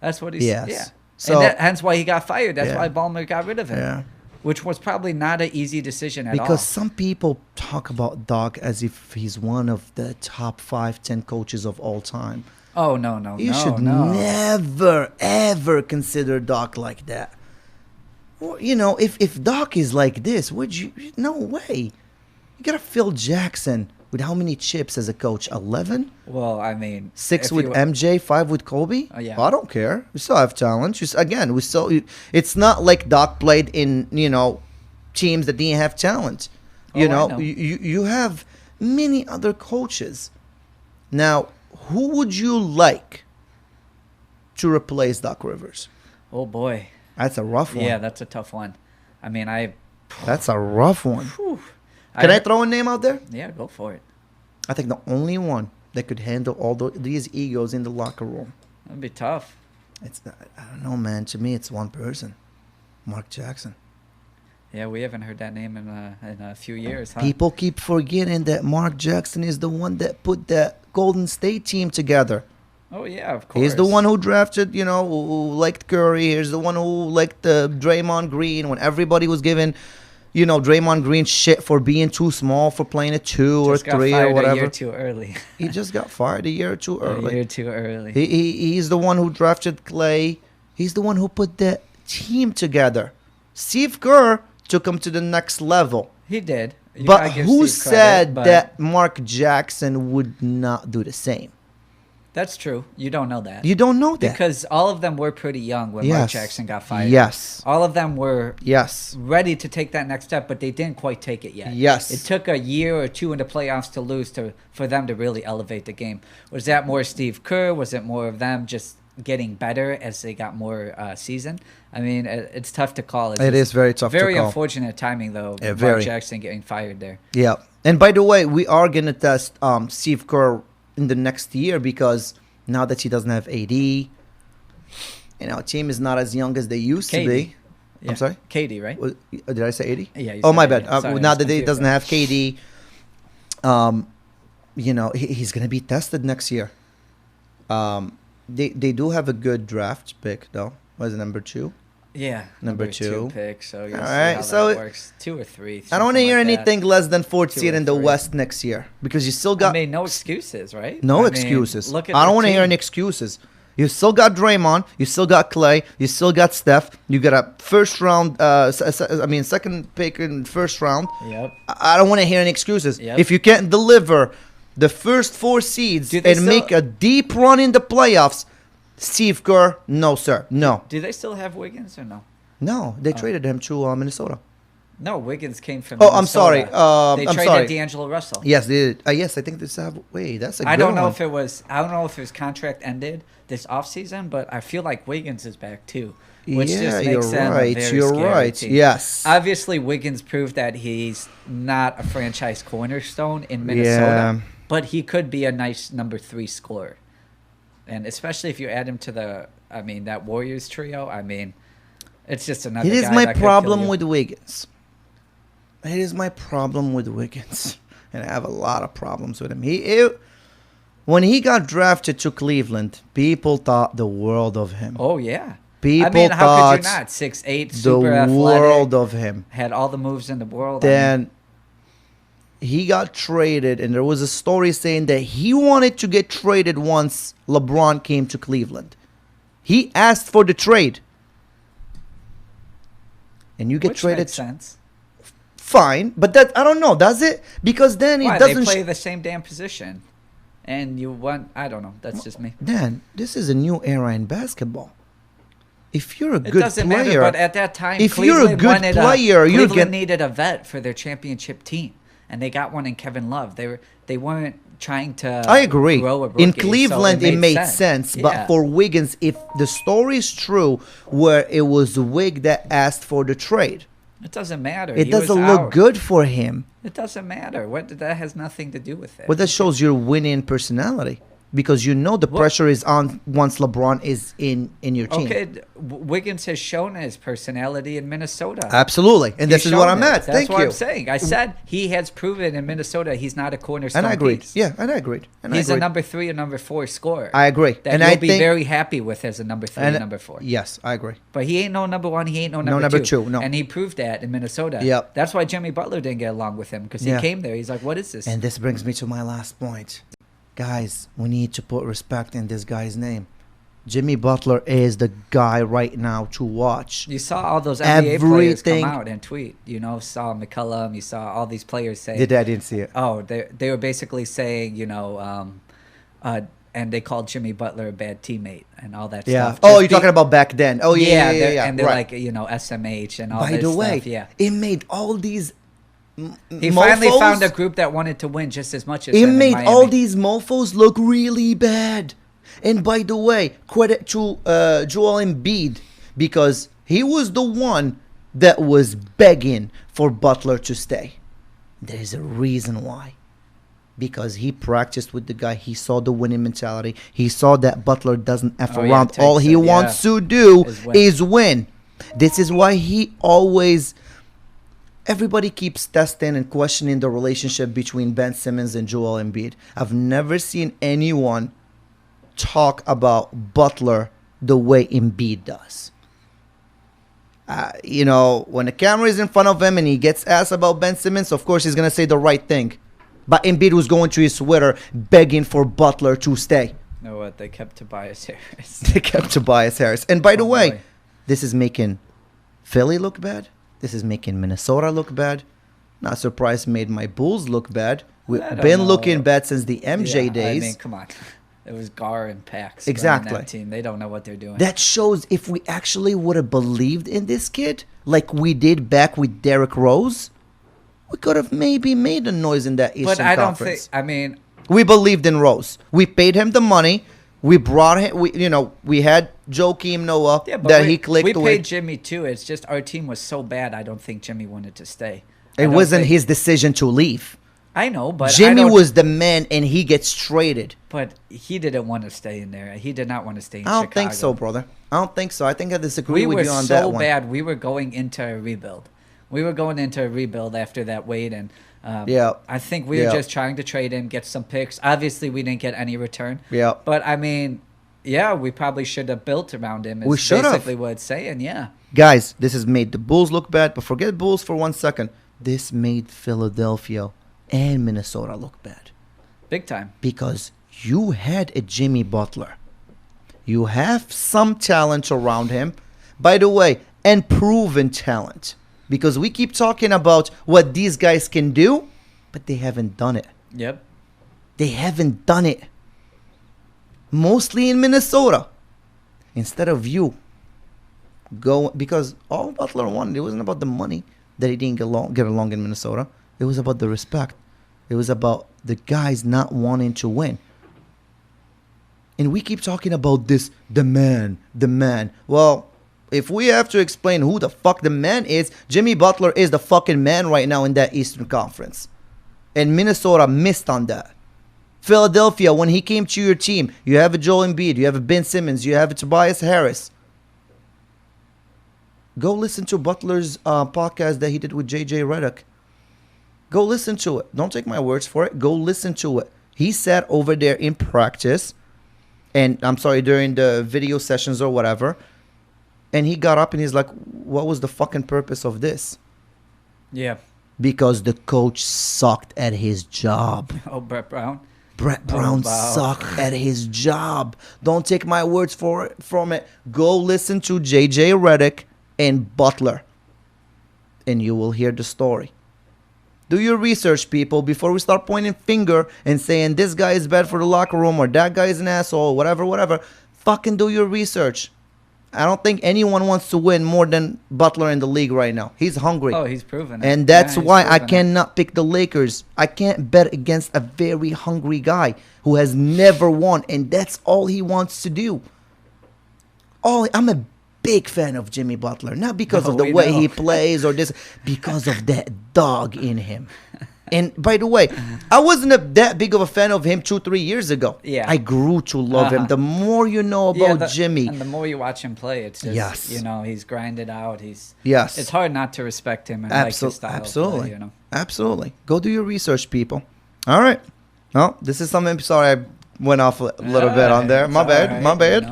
That's what he's Yes. yeah. So- and hence why he got fired. That's Yeah. why Ballmer got rid of him. Yeah. Which was probably not an easy decision at all. Because some people talk about Doc as if he's one of the top 5-10 coaches of all time. Oh no. You should never, ever consider Doc like that. Or, if Doc is like this, would you? No way. You got a Phil Jackson with how many chips as a coach? 11? Well, I mean, 6 if with you- MJ, 5 with Kobe? Oh, yeah. I don't care. We still have talent. It's not like Doc played in, teams that didn't have talent. Oh, I know. You have many other coaches. Now, who would you like to replace Doc Rivers? Oh boy. That's a rough one. Yeah, that's a tough one. I mean, That's a rough one. whew. Can I throw a name out there? Yeah, go for it. I think the only one that could handle all these egos in the locker room. That'd be tough. It's not, I don't know, man. To me, it's one person, Mark Jackson. Yeah, we haven't heard that name in a few years, huh? People keep forgetting that Mark Jackson is the one that put that Golden State team together. Oh yeah, of course. He's the one who drafted, who liked Curry. He's the one who liked Draymond Green when everybody was giving, Draymond Green shit for being too small for playing a 2 Just or got 3 fired or whatever. A year too early. He just got fired a year or two A early. year too early. He's the one who drafted Clay. He's the one who put that team together. Steve Kerr took him to the next level. He did. You But gotta give who Steve credit, said but that Mark Jackson would not do the same? That's true. You don't know that. You don't know that. Because all of them were pretty young when Mark Jackson got fired. Yes. All of them were Yes. ready to take that next step, but they didn't quite take it yet. Yes. It took a year or two in the playoffs to lose for them to really elevate the game. Was that more Steve Kerr? Was it more of them just getting better as they got more season? I mean, it's tough to call. It is very tough to Very call. unfortunate timing, though. Yeah, Mark very. Jackson getting fired there. Yeah. And by the way, we are going to test Steve Kerr in the next year because now that he doesn't have AD, team is not as young as they used to be. Yeah. I'm sorry? Katie, right? Did I say 80? Yeah. You Oh, said my 80. bad. Sorry, I Now was that he confused doesn't there. have KD, he's going to be tested next year. They do have a good draft pick, though. What is it, number 2? Yeah, Number two. pick. So you'll All see right, how so that works. 2 or 3. I don't want to something hear like that. anything less than 4th 2 seed or in the 3. West next year because you still got I mean, no excuses, right? no I mean, excuses. Look at I don't the want to hear team. any excuses. You still got Draymond. You still got Clay. You still got Steph. You got a first round. Second pick in first round. Yep. I don't want to hear any excuses. Yep. If you can't deliver the first 4 seeds Do and they still- make a deep run in the playoffs, Steve Kerr, no sir, no, Do they still have Wiggins or no? no. They traded him to Minnesota. No, Wiggins came from. Oh, I'm sorry. Minnesota. They I'm traded sorry. D'Angelo Russell. Yes, they did. Yes, I think this. Wait, that's a good I don't know one. if it was. I don't know if his contract ended this offseason, but I feel like Wiggins is back too, which yeah, just you're makes them a right. very You're scary right. team. Yes. Obviously, Wiggins proved that he's not a franchise cornerstone in Minnesota, Yeah. but he could be a nice number 3 scorer, and especially if you add him to that Warriors trio. I mean, it's just another. It is guy my that could problem kill you. with Wiggins. It is my problem with Wiggins, and I have a lot of problems with him. When he got drafted to Cleveland, people thought the world of him. Oh yeah. People I mean, how thought could you not? 6'8", the super athletic, world of him. had all the moves in the world. Then he got traded, and there was a story saying that he wanted to get traded once LeBron came to Cleveland. He asked for the trade. And you get which traded. makes sense. Fine, but that I don't know, does it? Because then Why? it They doesn't. play the same damn position, and you want. I don't know. That's just me. Dan, this is a new era in basketball. If you're a It good doesn't player, matter. But at that time, if you're a Cleveland good wanted player, you Cleveland get. needed a vet for their championship team, and they got one in Kevin Love. They weren't trying to. I agree. Grow a rookie, In so Cleveland, it made sense. Yeah. But for Wiggins, if the story is true, where it was Wig that asked for the trade, it doesn't matter. it He was doesn't look out. good for him. It doesn't matter. What that has nothing to do with it. Well, that shows your winning personality. Because you know the pressure is on once LeBron is in your team. Okay, Wiggins has shown his personality in Minnesota. Absolutely. And this He's is what shown I'm it. at. That's Thank what you. I'm saying. I said he has proven in Minnesota he's not a cornerstone And I agreed. piece. Yeah, and I agreed. And He's I a agreed. number 3 or number 4 scorer. I agree. That And you'll I be think, very happy with as a number 3 and and number 4. Yes, I agree. But he ain't no number 1. He ain't no number, number two, no. And he proved that in Minnesota. Yep. That's why Jimmy Butler didn't get along with him because he Yeah. came there. He's like, what is this? And this brings me to my last point. Guys, we need to put respect in this guy's name. Jimmy Butler is the guy right now to watch. You saw all those NBA players Everything- come out and tweet. You know, saw McCollum. You saw all these players say, I didn't see it. oh, they were basically saying, you know, and they called Jimmy Butler a bad teammate and all that Yeah. stuff. Oh, Just you're talking about back then. Oh, yeah. And they're Right. like, you know, SMH and all By this the way, stuff. Yeah. it made all these He finally mofos- found a group that wanted to win just as much as It him in made Miami. all these mofos look really bad. And by the way, credit to Joel Embiid, because he was the one that was begging for Butler to stay. There's a reason why. Because he practiced with the guy. He saw the winning mentality. He saw that Butler doesn't F Oh, yeah, around. takes All he it, wants yeah. to do Is win. is win. This is why he always... Everybody keeps testing and questioning the relationship between Ben Simmons and Joel Embiid. I've never seen anyone talk about Butler the way Embiid does. You know, when the camera is in front of him and he gets asked about Ben Simmons, of course he's going to say the right thing. But Embiid was going to his Twitter begging for Butler to stay. You know what? They kept Tobias Harris. They kept Tobias Harris. And by the Oh, way, boy. this is making Philly look bad. This is making Minnesota look bad. Not surprised made my Bulls look bad. We've I don't been know. looking bad since the MJ Yeah, days. I mean, come on. It was Gar and Pax. Exactly. That team. They don't know what they're doing. That shows if we actually would have believed in this kid, like we did back with Derrick Rose, we could have maybe made a noise in that Eastern but I don't Conference. think. I mean, We believed in Rose. We paid him the money. We brought him. We had Joakim Noah yeah, but that we, he clicked we paid with. Jimmy too. It's just our team was so bad. I don't think Jimmy wanted to stay. I It don't wasn't think- his decision to leave. I know, but I Jimmy don't- was the man, and he gets traded. But he didn't want to stay in there. He did not want to stay in I don't Chicago. think so, brother. I don't think so. I think I disagree We with were you on so that one. bad. We were going into a rebuild. We were going into a rebuild after that Wade, and Yeah. I think we were Yeah. just trying to trade him, get some picks. Obviously, we didn't get any return. Yeah. But I mean, yeah, we probably should have built around him. Is We should have. basically what it's saying. Yeah. Guys, this has made the Bulls look bad, but forget Bulls for 1 second. This made Philadelphia and Minnesota look bad. Big time. Because you had a Jimmy Butler. You have some talent around him. By the way, and proven talent. Because we keep talking about what these guys can do, but they haven't done it. Yep. They haven't done it. Mostly in Minnesota. Instead of you go, because all Butler wanted, it wasn't about the money that he didn't get along in Minnesota. It was about the respect. It was about the guys not wanting to win. And we keep talking about this, the man. Well, if we have to explain who the fuck the man is, Jimmy Butler is the fucking man right now in that Eastern Conference. And Minnesota missed on that. Philadelphia, when he came to your team, you have a Joel Embiid, you have a Ben Simmons, you have a Tobias Harris. Go listen to Butler's podcast that he did with JJ Redick. Go listen to it. Don't take my words for it. Go listen to it. He sat over there in practice, and I'm sorry, during the video sessions or whatever, And he got up and he's like, what was the fucking purpose of this? Yeah. Because the coach sucked at his job. Oh, Brett Brown. Brett Brown wow. sucked at his job. Don't take my words from it. Go listen to JJ Redick and Butler, and you will hear the story. Do your research, people, before we start pointing finger and saying this guy is bad for the locker room or that guy is an asshole, whatever. Fucking do your research. I don't think anyone wants to win more than Butler in the league right now. He's hungry. Oh, he's proven it. And that's Yeah, he's why I proven it. cannot pick the Lakers. I can't bet against a very hungry guy who has never won, and that's all he wants to do. I'm a big fan of Jimmy Butler, not because of the we way know. he plays or this, because of that dog in him. And by the way, I wasn't that big of a fan of him 2-3 years ago. Yeah. I grew to love him. The more you know about Jimmy. And the more you watch him play, it's just, Yes. he's grinded out. Yes. It's hard not to respect him and like his style Absolutely. of play, Absolutely. Go do your research, people. All right. No, this is something. Sorry, I went off a little bit on there. My bad. My bad.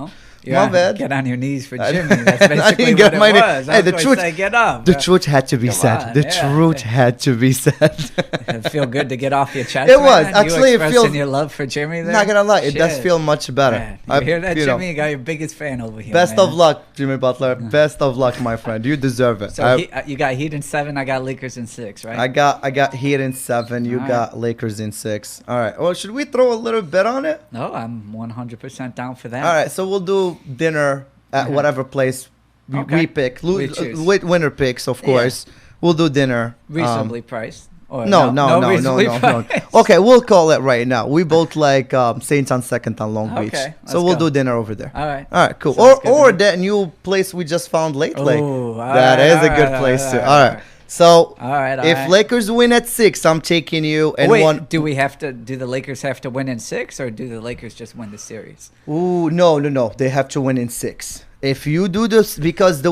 My bad. Get on your knees for Jimmy. That's I basically didn't get what my it name. was. Hey, the I was truth- gonna say, get up. The truth had to be Come said. on, The yeah. truth had to be said. It feel good to get off your chest. It was. man? Actually, you it expressing feels- your love for Jimmy there. Not gonna lie, it does Shit. feel much better. Man, you hear that, Jimmy? You got your biggest fan over here. Best man. of luck, Jimmy Butler. Best of luck, my friend. You deserve it. So you got Heat in 7. I got Lakers in 6, right? I got Heat in 7. You All got Lakers in 6. All right. Well, should we throw a little bit on it? No, I'm 100% down for that. All right. So we'll do dinner at whatever place Okay. we pick. We choose. With winner picks, of course. We'll do dinner. Reasonably priced. Or No. reasonably priced. Okay, we'll call it right now. We both like Saints on 2nd on Long Beach. Okay, So let's we'll go. do dinner over there. All right. All right, cool. Sounds good to Or me. that new place we just found lately. Ooh, That is a good place too. All right. So All right. if Lakers win at 6, I'm taking you and Wait, one. do the Lakers have to win in 6, or do the Lakers just win the series? Ooh, no. They have to win in 6. If you do this, because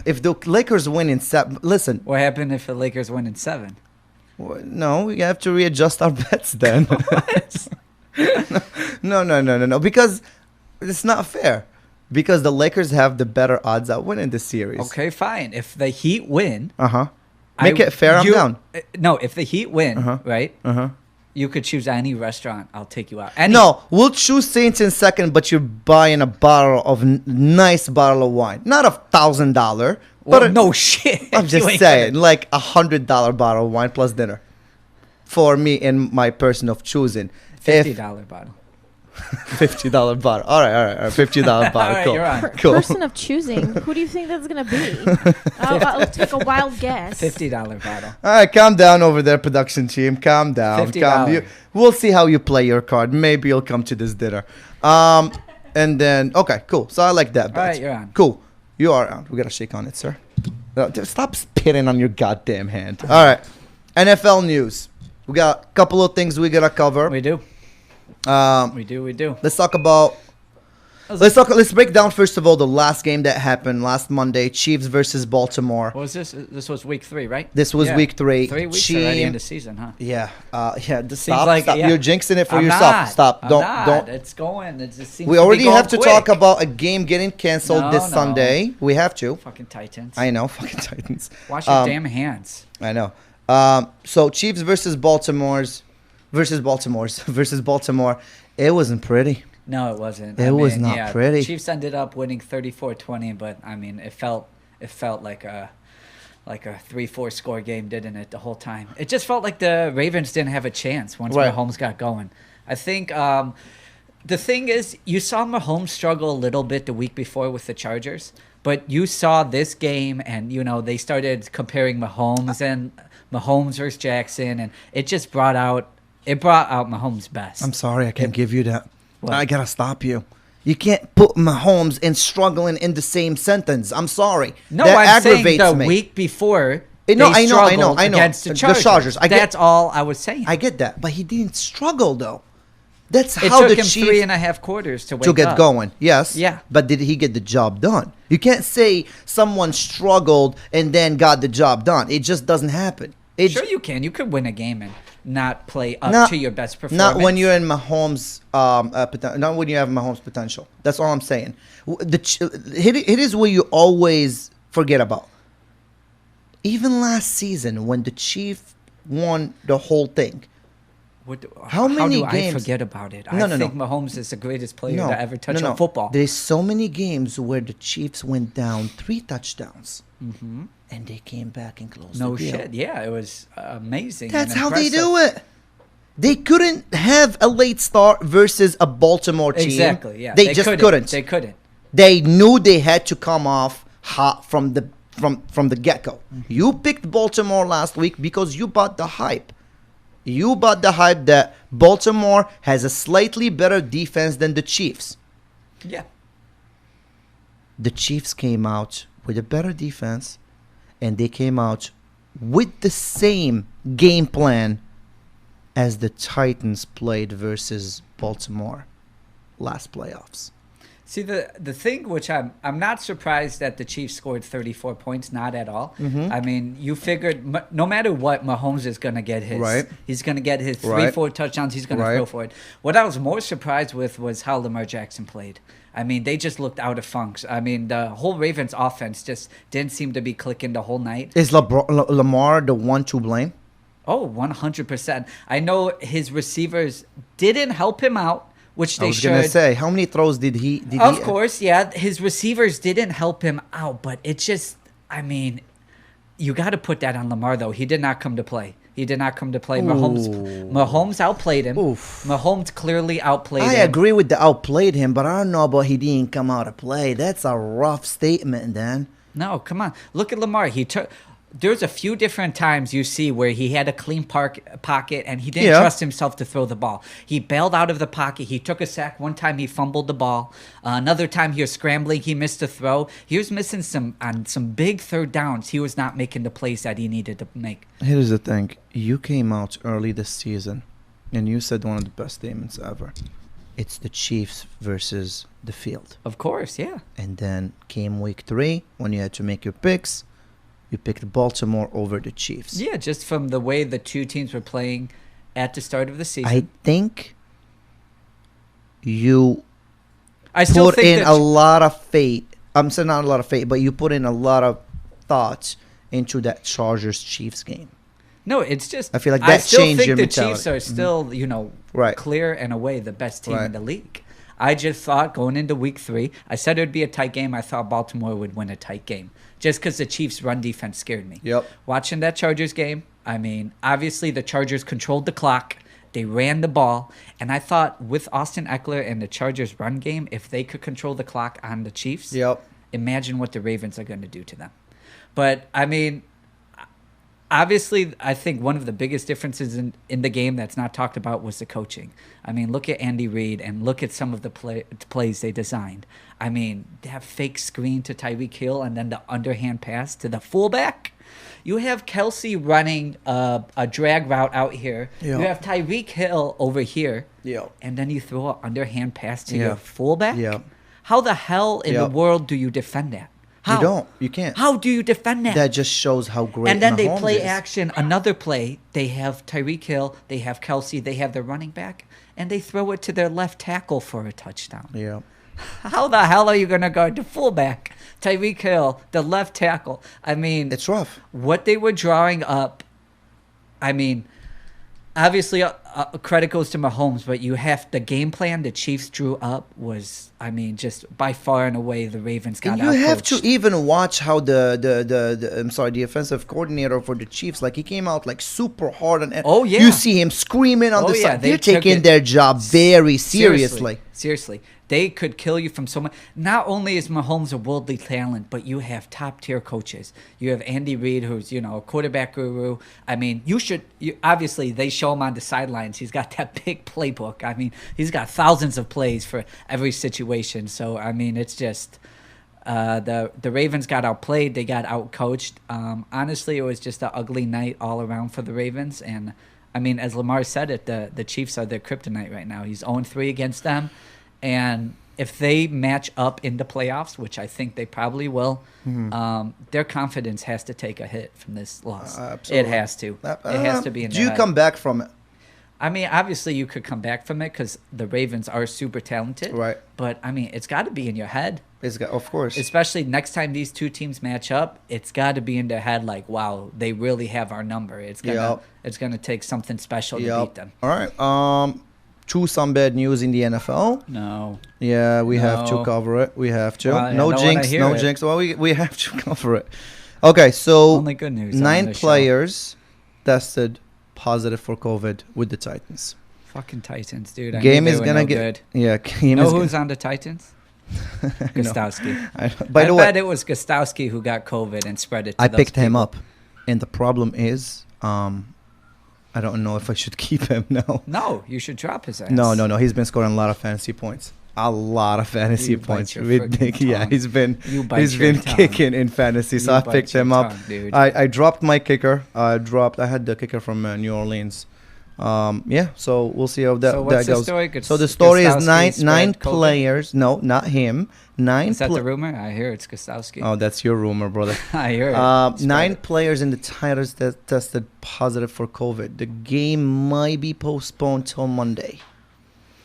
if the Lakers win in 7, listen. What happened if the Lakers win in 7? No, we have to readjust our bets then. No. Because it's not fair. Because the Lakers have the better odds at winning the series. Okay, fine. If the Heat win, Make it fair. I'm down. No, if the Heat win, right? You could choose any restaurant. I'll take you out. No, we'll choose Saints in 2nd, but you're buying a bottle of nice bottle of wine, not $1,000. Well, But no shit. I'm You just ain't saying, like $100 bottle of wine plus dinner, for me and my person of choosing. $50 bottle. $50 bottle. All right. $50 bottle. All right, cool. you're on. Cool. Person of choosing. Who do you think that's gonna be? I'll take a wild guess. $50 bottle. All right, calm down over there, production team. Calm down. $50. We'll see how you play your card. Maybe you'll come to this dinner. And then, okay, cool. So I like that bet. All right, you're on. Cool. You are on. We got to shake on it, sir. No, stop spitting on your goddamn hand. All right. NFL news. We got a couple of things we got to cover. We do. Um, We do. Let's talk about. Let's break down first of all the last game that happened last Monday, Chiefs versus Baltimore. What was this? This was week 3, right? This was week 3. 3 weeks already in the season, huh? Yeah. Seems Stop. like- Stop. yeah. You're jinxing it for I'm yourself. not. Stop. I'm Don't. not. Don't. It's going. It just seems We to be already going have to quick. talk about a game getting canceled this No. Sunday. We have to. Fucking Titans. I know. Fucking Titans. Wash your damn hands. I know. So Chiefs versus Baltimore. It wasn't pretty. No, it wasn't. It was not pretty. Chiefs ended up winning 34-20, but I mean, it felt like a 3-4 score game, didn't it? The whole time, it just felt like the Ravens didn't have a chance once Right. Mahomes got going. I think the thing is, you saw Mahomes struggle a little bit the week before with the Chargers, but you saw this game, and they started comparing Mahomes versus Jackson, and it just brought out Mahomes' best. I'm sorry, I can't give you that. What? I gotta stop you. You can't put Mahomes and struggling in the same sentence. I'm sorry. No, that I'm saying aggravates the me. week before. I know, they I know. struggled against the The Chargers. Chargers. That's all I was saying. I get that, but he didn't struggle though. That's It how took the him Chiefs 3.5 quarters to wake to get up. going. Yes. Yeah. But did he get the job done? You can't say someone struggled and then got the job done. It just doesn't happen. Sure, you can. You could win a game not play up to your best performance. Not when you're in Mahomes, not when you have Mahomes potential. That's all I'm saying. It is what you always forget about. Even last season, when the Chiefs won the whole thing, how many games? I forget about it? No, I think Mahomes is the greatest player to ever touch on football. There's so many games where the Chiefs went down 3 touchdowns, and they came back and closed the deal. No shit. Yeah, it was amazing. That's how they do it. They couldn't have a late start versus a Baltimore team. Exactly. Yeah, they just couldn't. They couldn't. They knew they had to come off hot from the get-go. You picked Baltimore last week because you bought the hype. You bought the hype that Baltimore has a slightly better defense than the Chiefs. Yeah. The Chiefs came out with a better defense, and they came out with the same game plan as the Titans played versus Baltimore last playoffs. See, the thing which I'm not surprised that the Chiefs scored 34 points, not at all. I mean, you figured no matter what, Mahomes is going to get his. Right. He's going to get his 3-4 touchdowns. He's going to throw for it. What I was more surprised with was how Lamar Jackson played. I mean, they just looked out of funks. I mean, the whole Ravens offense just didn't seem to be clicking the whole night. Is Lamar the one to blame? Oh, 100%. I know his receivers didn't help him out. Which they should. I was going to say, how many throws did he... Of course, yeah. His receivers didn't help him out, but it just... I mean, you got to put that on Lamar, though. He did not come to play. Mahomes outplayed him. Oof. Mahomes clearly outplayed him. I agree with the outplayed him, but I don't know about he didn't come out to play. That's a rough statement, Dan. No, come on. Look at Lamar. There's a few different times you see where he had a clean pocket and he didn't trust himself to throw the ball. He bailed out of the pocket. He took a sack. One time he fumbled the ball. Another time he was scrambling. He missed a throw. He was missing some big third downs. He was not making the plays that he needed to make. Here's the thing. You came out early this season and you said one of the best statements ever. It's the Chiefs versus the field. Of course, yeah. And then came week 3 when you had to make your picks. You picked Baltimore over the Chiefs. Yeah, just from the way the two teams were playing at the start of the season. I think you put in a lot of faith. I'm saying not a lot of faith, but you put in a lot of thoughts into that Chargers-Chiefs game. No, it's just... I feel like that changed your mentality. I still think the Chiefs are still, clear and away the best team in the league. I just thought going into week 3, I said it would be a tight game. I thought Baltimore would win a tight game just because the Chiefs' run defense scared me. Yep. Watching that Chargers game, I mean, obviously the Chargers controlled the clock. They ran the ball. And I thought with Austin Eckler and the Chargers' run game, if they could control the clock on the Chiefs, imagine what the Ravens are going to do to them. But, I mean... Obviously, I think one of the biggest differences in the game that's not talked about was the coaching. I mean, look at Andy Reid and look at some of the plays they designed. I mean, they have fake screen to Tyreek Hill and then the underhand pass to the fullback. You have Kelsey running a drag route out here. Yep. You have Tyreek Hill over here. Yep. And then you throw an underhand pass to your fullback? Yep. How the hell in the world do you defend that? How? You don't. You can't. How do you defend that? That just shows how great And then Mahomes they play is. action. Another play, they have Tyreek Hill, they have Kelsey, they have their running back, and they throw it to their left tackle for a touchdown. Yeah. How the hell are you going to guard the fullback? Tyreek Hill, the left tackle. I mean... It's rough. What they were drawing up, I mean... Obviously, credit goes to Mahomes, but you have the game plan the Chiefs drew up was, I mean, just by far and away the Ravens got out. You have to even watch how the offensive coordinator for the Chiefs, like he came out like super hard and you see him screaming on the side. They're taking their job very seriously. Seriously. They could kill you from so much. Not only is Mahomes a worldly talent, but you have top-tier coaches. You have Andy Reid, who's, a quarterback guru. I mean, obviously, they show him on the sidelines. He's got that big playbook. I mean, he's got thousands of plays for every situation. So, I mean, it's just the Ravens got outplayed. They got outcoached. Honestly, it was just an ugly night all around for the Ravens. And, I mean, as Lamar said it, the Chiefs are their kryptonite right now. He's 0-3 against them. And if they match up in the playoffs, which I think they probably will, their confidence has to take a hit from this loss. Absolutely. It has to. It has to be in Do their you head. come back from it? I mean, obviously you could come back from it because the Ravens are super talented. Right. But, I mean, it's got to be in your head. Of course. Especially next time these two teams match up, it's got to be in their head like, wow, they really have our number. It's gonna take something special to beat them. All right. Some bad news in the NFL. No. Yeah, we have to No. cover it. We have to. Well, I no don't jinx. wanna hear No it. jinx. Well, we have to cover it. Okay, so Only good news on 9 this show. players tested positive for COVID with the Titans. Fucking Titans, dude. I Game knew they is were gonna no get. good. Yeah, game Know is. who's on the Titans? Gostowski. By I the way, bet it was Gostowski who got COVID and spread it to I those picked him people. up, and the problem is, I don't know if I should keep him now. No, you should drop his ass. No. He's been scoring a lot of fantasy points. A lot of fantasy You bite points. your friggin' Yeah, tongue. he's been You bite he's your been tongue. kicking in fantasy, so You I bite picked your him up. tongue, dude. I dropped my kicker. I had the kicker from New Orleans. Yeah, so we'll see how that, So what's that the goes. story? So the story is Gostowski nine spread COVID? players. No, not him. Is that the rumor? I hear it's Gostowski. Oh, that's your rumor, brother. I hear it. Spread 9 it. players in the Titans that tested positive for COVID. The game might be postponed till Monday.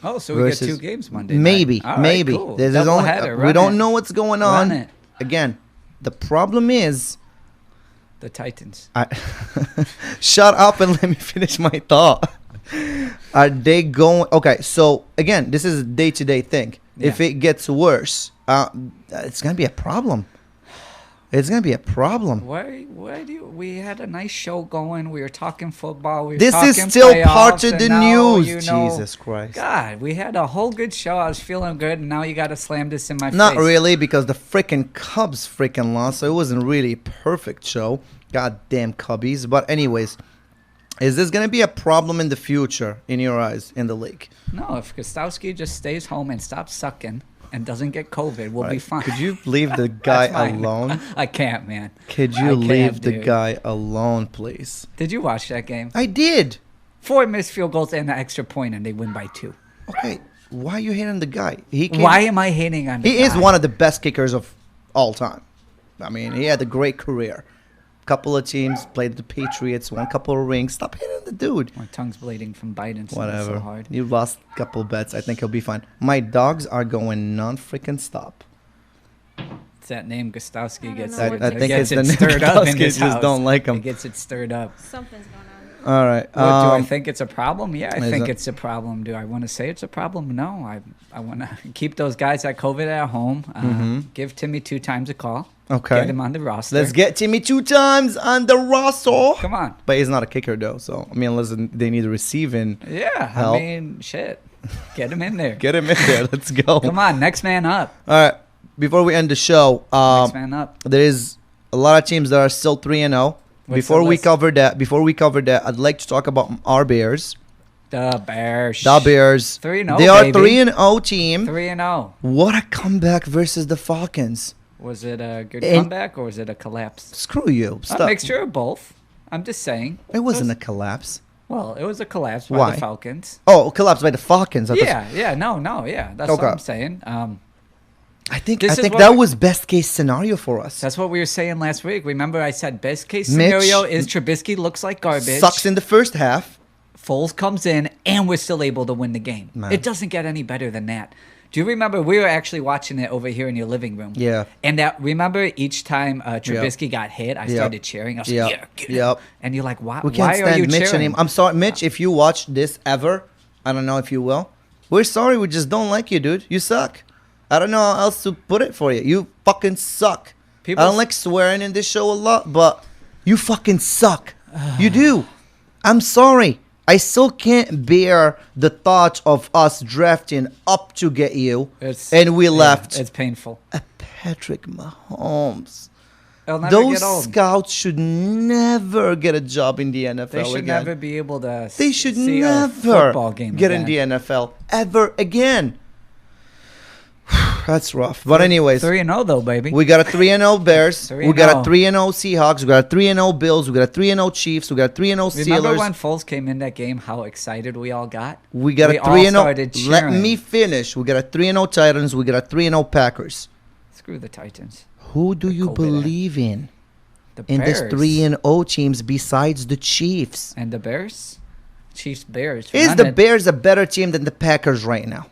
Oh, so we get versus- 2 games Monday night. Maybe, All right, maybe. cool. There's Double only header. we Run don't it. know what's going Run on. it. Again, the problem is, The Titans. shut up and let me finish my thought. Are they going? Okay, so again, this is a day-to-day thing. If Yeah. it gets worse, it's gonna be a problem. It's gonna be a problem. Why do you? We had a nice show going. We were talking football. We were This talking is still part playoffs, of and the now, news. you know, Jesus Christ. God, we had a whole good show. I was feeling good, and now you got to slam this in my Not face. really, because the freaking Cubs freaking lost, so it wasn't really a perfect show. Goddamn Cubbies. But anyways, is this gonna be a problem in the future in your eyes in the league? No, if Gostowski just stays home and stops sucking and doesn't get COVID, we'll be Right. fine. Could you leave the guy That's fine. alone? I can't, man. Could I you can't, leave the dude. guy alone, please? Did you watch that game? I did. 4 missed field goals and an extra point, and they win by 2. Okay, why are you hating the guy? Why am I hating on the He is guy? one of the best kickers of all time. I mean, he had a great career. Couple of teams played the Patriots, won a couple of rings. Stop hitting the dude. My tongue's bleeding from biting so Whatever. hard. You lost a couple bets. I think he'll be fine. My dogs are going non-freaking stop. It's that name Gostowski gets know it. what I to think gets it's it the name stirred up in Gostowski, his just house. don't like him. It gets it stirred up. Something's going on. All right. What, do I think it's a problem? Yeah, I is think it- it's a problem. Do I want to say it's a problem? No. I want to keep those guys at COVID at home. Give Timmy 2 times a call. Okay. Get him on the roster. Let's get Timmy 2 times on the roster. Come on. But he's not a kicker, though. So, I mean, unless they need receiving. Yeah. Help. I mean, shit. Get him in there. Get him in there. Let's go. Come on. Next man up. All right. Before we end the show, Next man up. there is a lot of teams that are still 3-0. What's Before the we list? cover that, I'd like to talk about our Bears. The Bears. The Bears. 3-0, They are baby. 3-0 team. 3-0. What a comeback versus the Falcons. Was it a good And- comeback or was it a collapse? Screw you. A Stop. mixture of both. I'm just saying. It wasn't a collapse. Well, it was a collapse by Why? the Falcons. Oh, collapse by the Falcons. I thought- Yeah, yeah. That's Okay. what I'm saying. I think This is what that we- was best case scenario for us. That's what we were saying last week. Remember, I said best case Mitch- scenario is Trubisky looks like garbage. Sucks in the first half. Foles comes in, and we're still able to win the game. Man. It doesn't get any better than that. Do you remember we were actually watching it over here in your living room? Yeah. And that remember each time Trubisky got hit, I started cheering. I was like, Yep. yeah, get him. Yep. And you're like, why? We can't Why are you stand Mitch cheering? anymore. I'm sorry, Mitch, if you watch this ever, I don't know if you will. We're sorry, we just don't like you, dude. You suck. I don't know how else to put it for you. You fucking suck. People I don't like swearing in this show a lot, but you fucking suck. You do. I'm sorry. I still can't bear the thought of us drafting up to get you, and we left It's painful. a Patrick Mahomes. It'll never Those get old. scouts should never get a job in the NFL They should again. never be able to They should see a never football game get again. in the NFL ever again. That's rough. But anyways, 3-0 though, baby. we got a 3-0 Bears. 3-0. We got a 3-0 Seahawks. We got a 3-0 Bills. We got a 3-0 Chiefs. We got a 3-0 Remember Steelers. when Foles came in that game? How excited we all got. We got We a all 3-0. started Let cheering. me finish. We got a 3-0 Titans. We got a 3-0 Packers. Screw the Titans. Who do you COVID believe in The in this Bears. 3-0 teams besides the Chiefs? And the Bears? Chiefs, Bears. Is Run the it. Bears a better team than the Packers right now?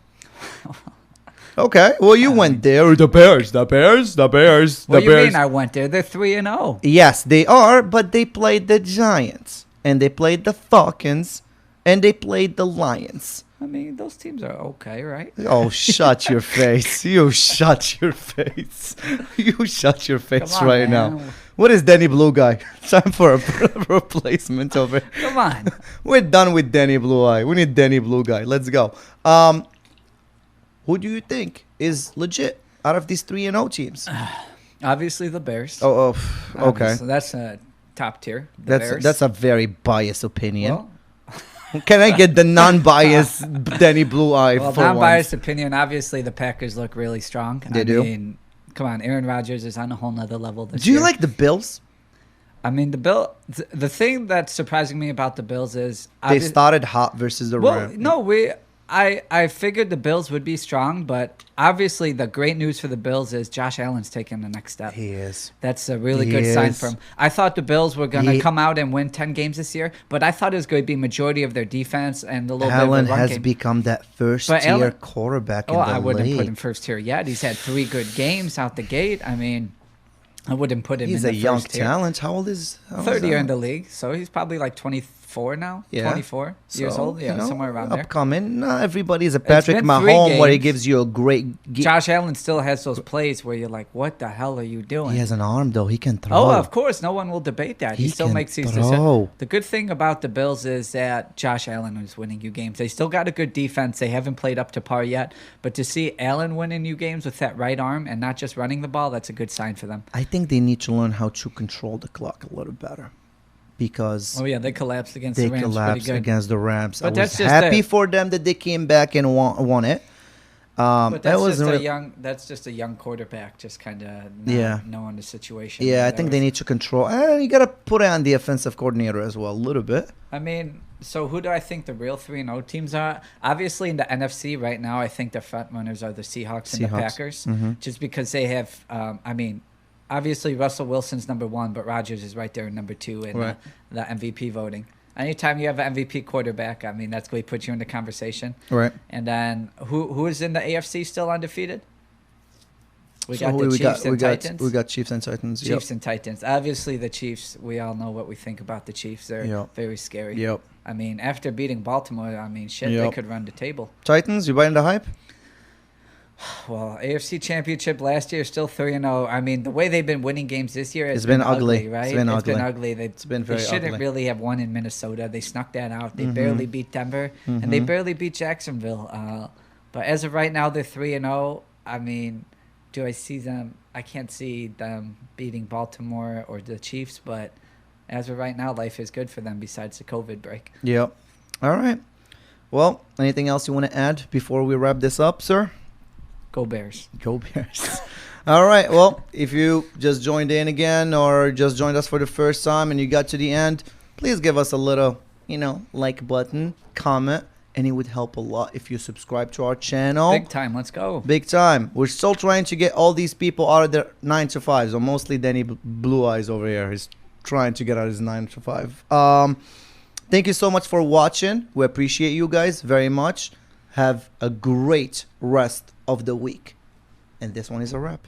Okay, well, you went there. The Bears. What do you mean I went there? They're 3-0. Yes, they are, but they played the Giants, and they played the Falcons, and they played the Lions. I mean, those teams are okay, right? Oh, shut your face. You shut your face. You shut your face Come on, right man. now. What is Danny Blue Guy? Time for a replacement over. Come on. We're done with Danny Blue Eye. We need Danny Blue Guy. Let's go. Who do you think is legit out of these 3-0 teams? Obviously, the Bears. Okay. Obviously, that's a top tier. The Bears. That's a very biased opinion. Well, Can I get the non-biased Danny Blue Eye well, for non-biased once? opinion. Obviously, the Packers look really strong. They do. Mean, come on, Aaron Rodgers is on a whole nother level this Do you year. like the Bills? I mean, the thing that's surprising me about the Bills is They started hot versus the Well, Rams. no, I figured the Bills would be strong, but obviously the great news for the Bills is Josh Allen's taking the next step. He is. That's a really He good sign is. for him. I thought the Bills were going to He- come out and win 10 games this year, but I thought it was going to be majority of their defense and a little Allen bit of a run has game. become that first-tier Allen- quarterback in Oh, the I wouldn't league. put him first tier yet. He's had 3 good games out the gate. I mean, I wouldn't put him He's in a the young first tier. talent. How old is? Third year in the league, so he's probably like 24 now. Yeah. 24 years So, old. Yeah, you know, somewhere around there. upcoming. Not everybody's a Patrick been 3 Mahomes where he games. gives you a great. Josh Allen still has those plays where you're like, what the hell are you doing? He has an arm though. He can throw. Oh, of course. No one will debate that. He He still can makes these throw. decisions. The good thing about the Bills is that Josh Allen is winning you games. They still got a good defense. They haven't played up to par yet. But to see Allen winning you games with that right arm and not just running the ball, that's a good sign for them. I think they need to learn how to control the clock a little better, because Oh, yeah. They collapsed against they the Rams pretty collapsed good. against the Rams. But I was that's just happy a- for them that they came back and won it. But That that's was just a young quarterback, just kind of Yeah. knowing the situation. Yeah, I That think they was- need to control. And you got to put it on the offensive coordinator as well, a little bit. I mean, so who do I think the real 3-0 teams are? Obviously, in the NFC right now, I think the front runners are the Seahawks and the Seahawks. Packers, Mhm. just because they have. I mean, obviously Russell Wilson's number 1, but Rodgers is right there in number 2 in Right. the MVP voting. Anytime you have an MVP quarterback, I mean, that's going to put you in the conversation. Right. And then who is in the AFC still undefeated? We So got who the Chiefs and Titans. We got Chiefs and Titans. Chiefs and Titans. Obviously, the Chiefs, we all know what we think about the Chiefs. They're Yep. very scary. Yep. I mean, after beating Baltimore, I mean, shit, they Yep. could run the table. Titans, you buying the hype? Well, AFC Championship last year, still 3-0. I mean, the way they've been winning games this year, It's been ugly. right? It's been It's been ugly. ugly. It's been very They shouldn't ugly. really have won in Minnesota. They snuck that out. They Mhm. barely beat Denver, and they Mhm. barely beat Jacksonville. But as of right now, they're 3-0. I mean, do I see them? I can't see them beating Baltimore or the Chiefs, but as of right now, life is good for them besides the COVID break. Yep. All right. Well, anything else you want to add before we wrap this up, sir? Go Bears. Go Bears. All right. Well, if you just joined in again or just joined us for the first time and you got to the end, please give us a little, like button, comment, and it would help a lot if you subscribe to our channel. Big time. Let's go. Big time. We're still trying to get all these people out of their 9 to 5. So mostly Danny Blue Eyes over here is trying to get out of his 9 to 5. Thank you so much for watching. We appreciate you guys very much. Have a great rest of the week. And this one is a wrap.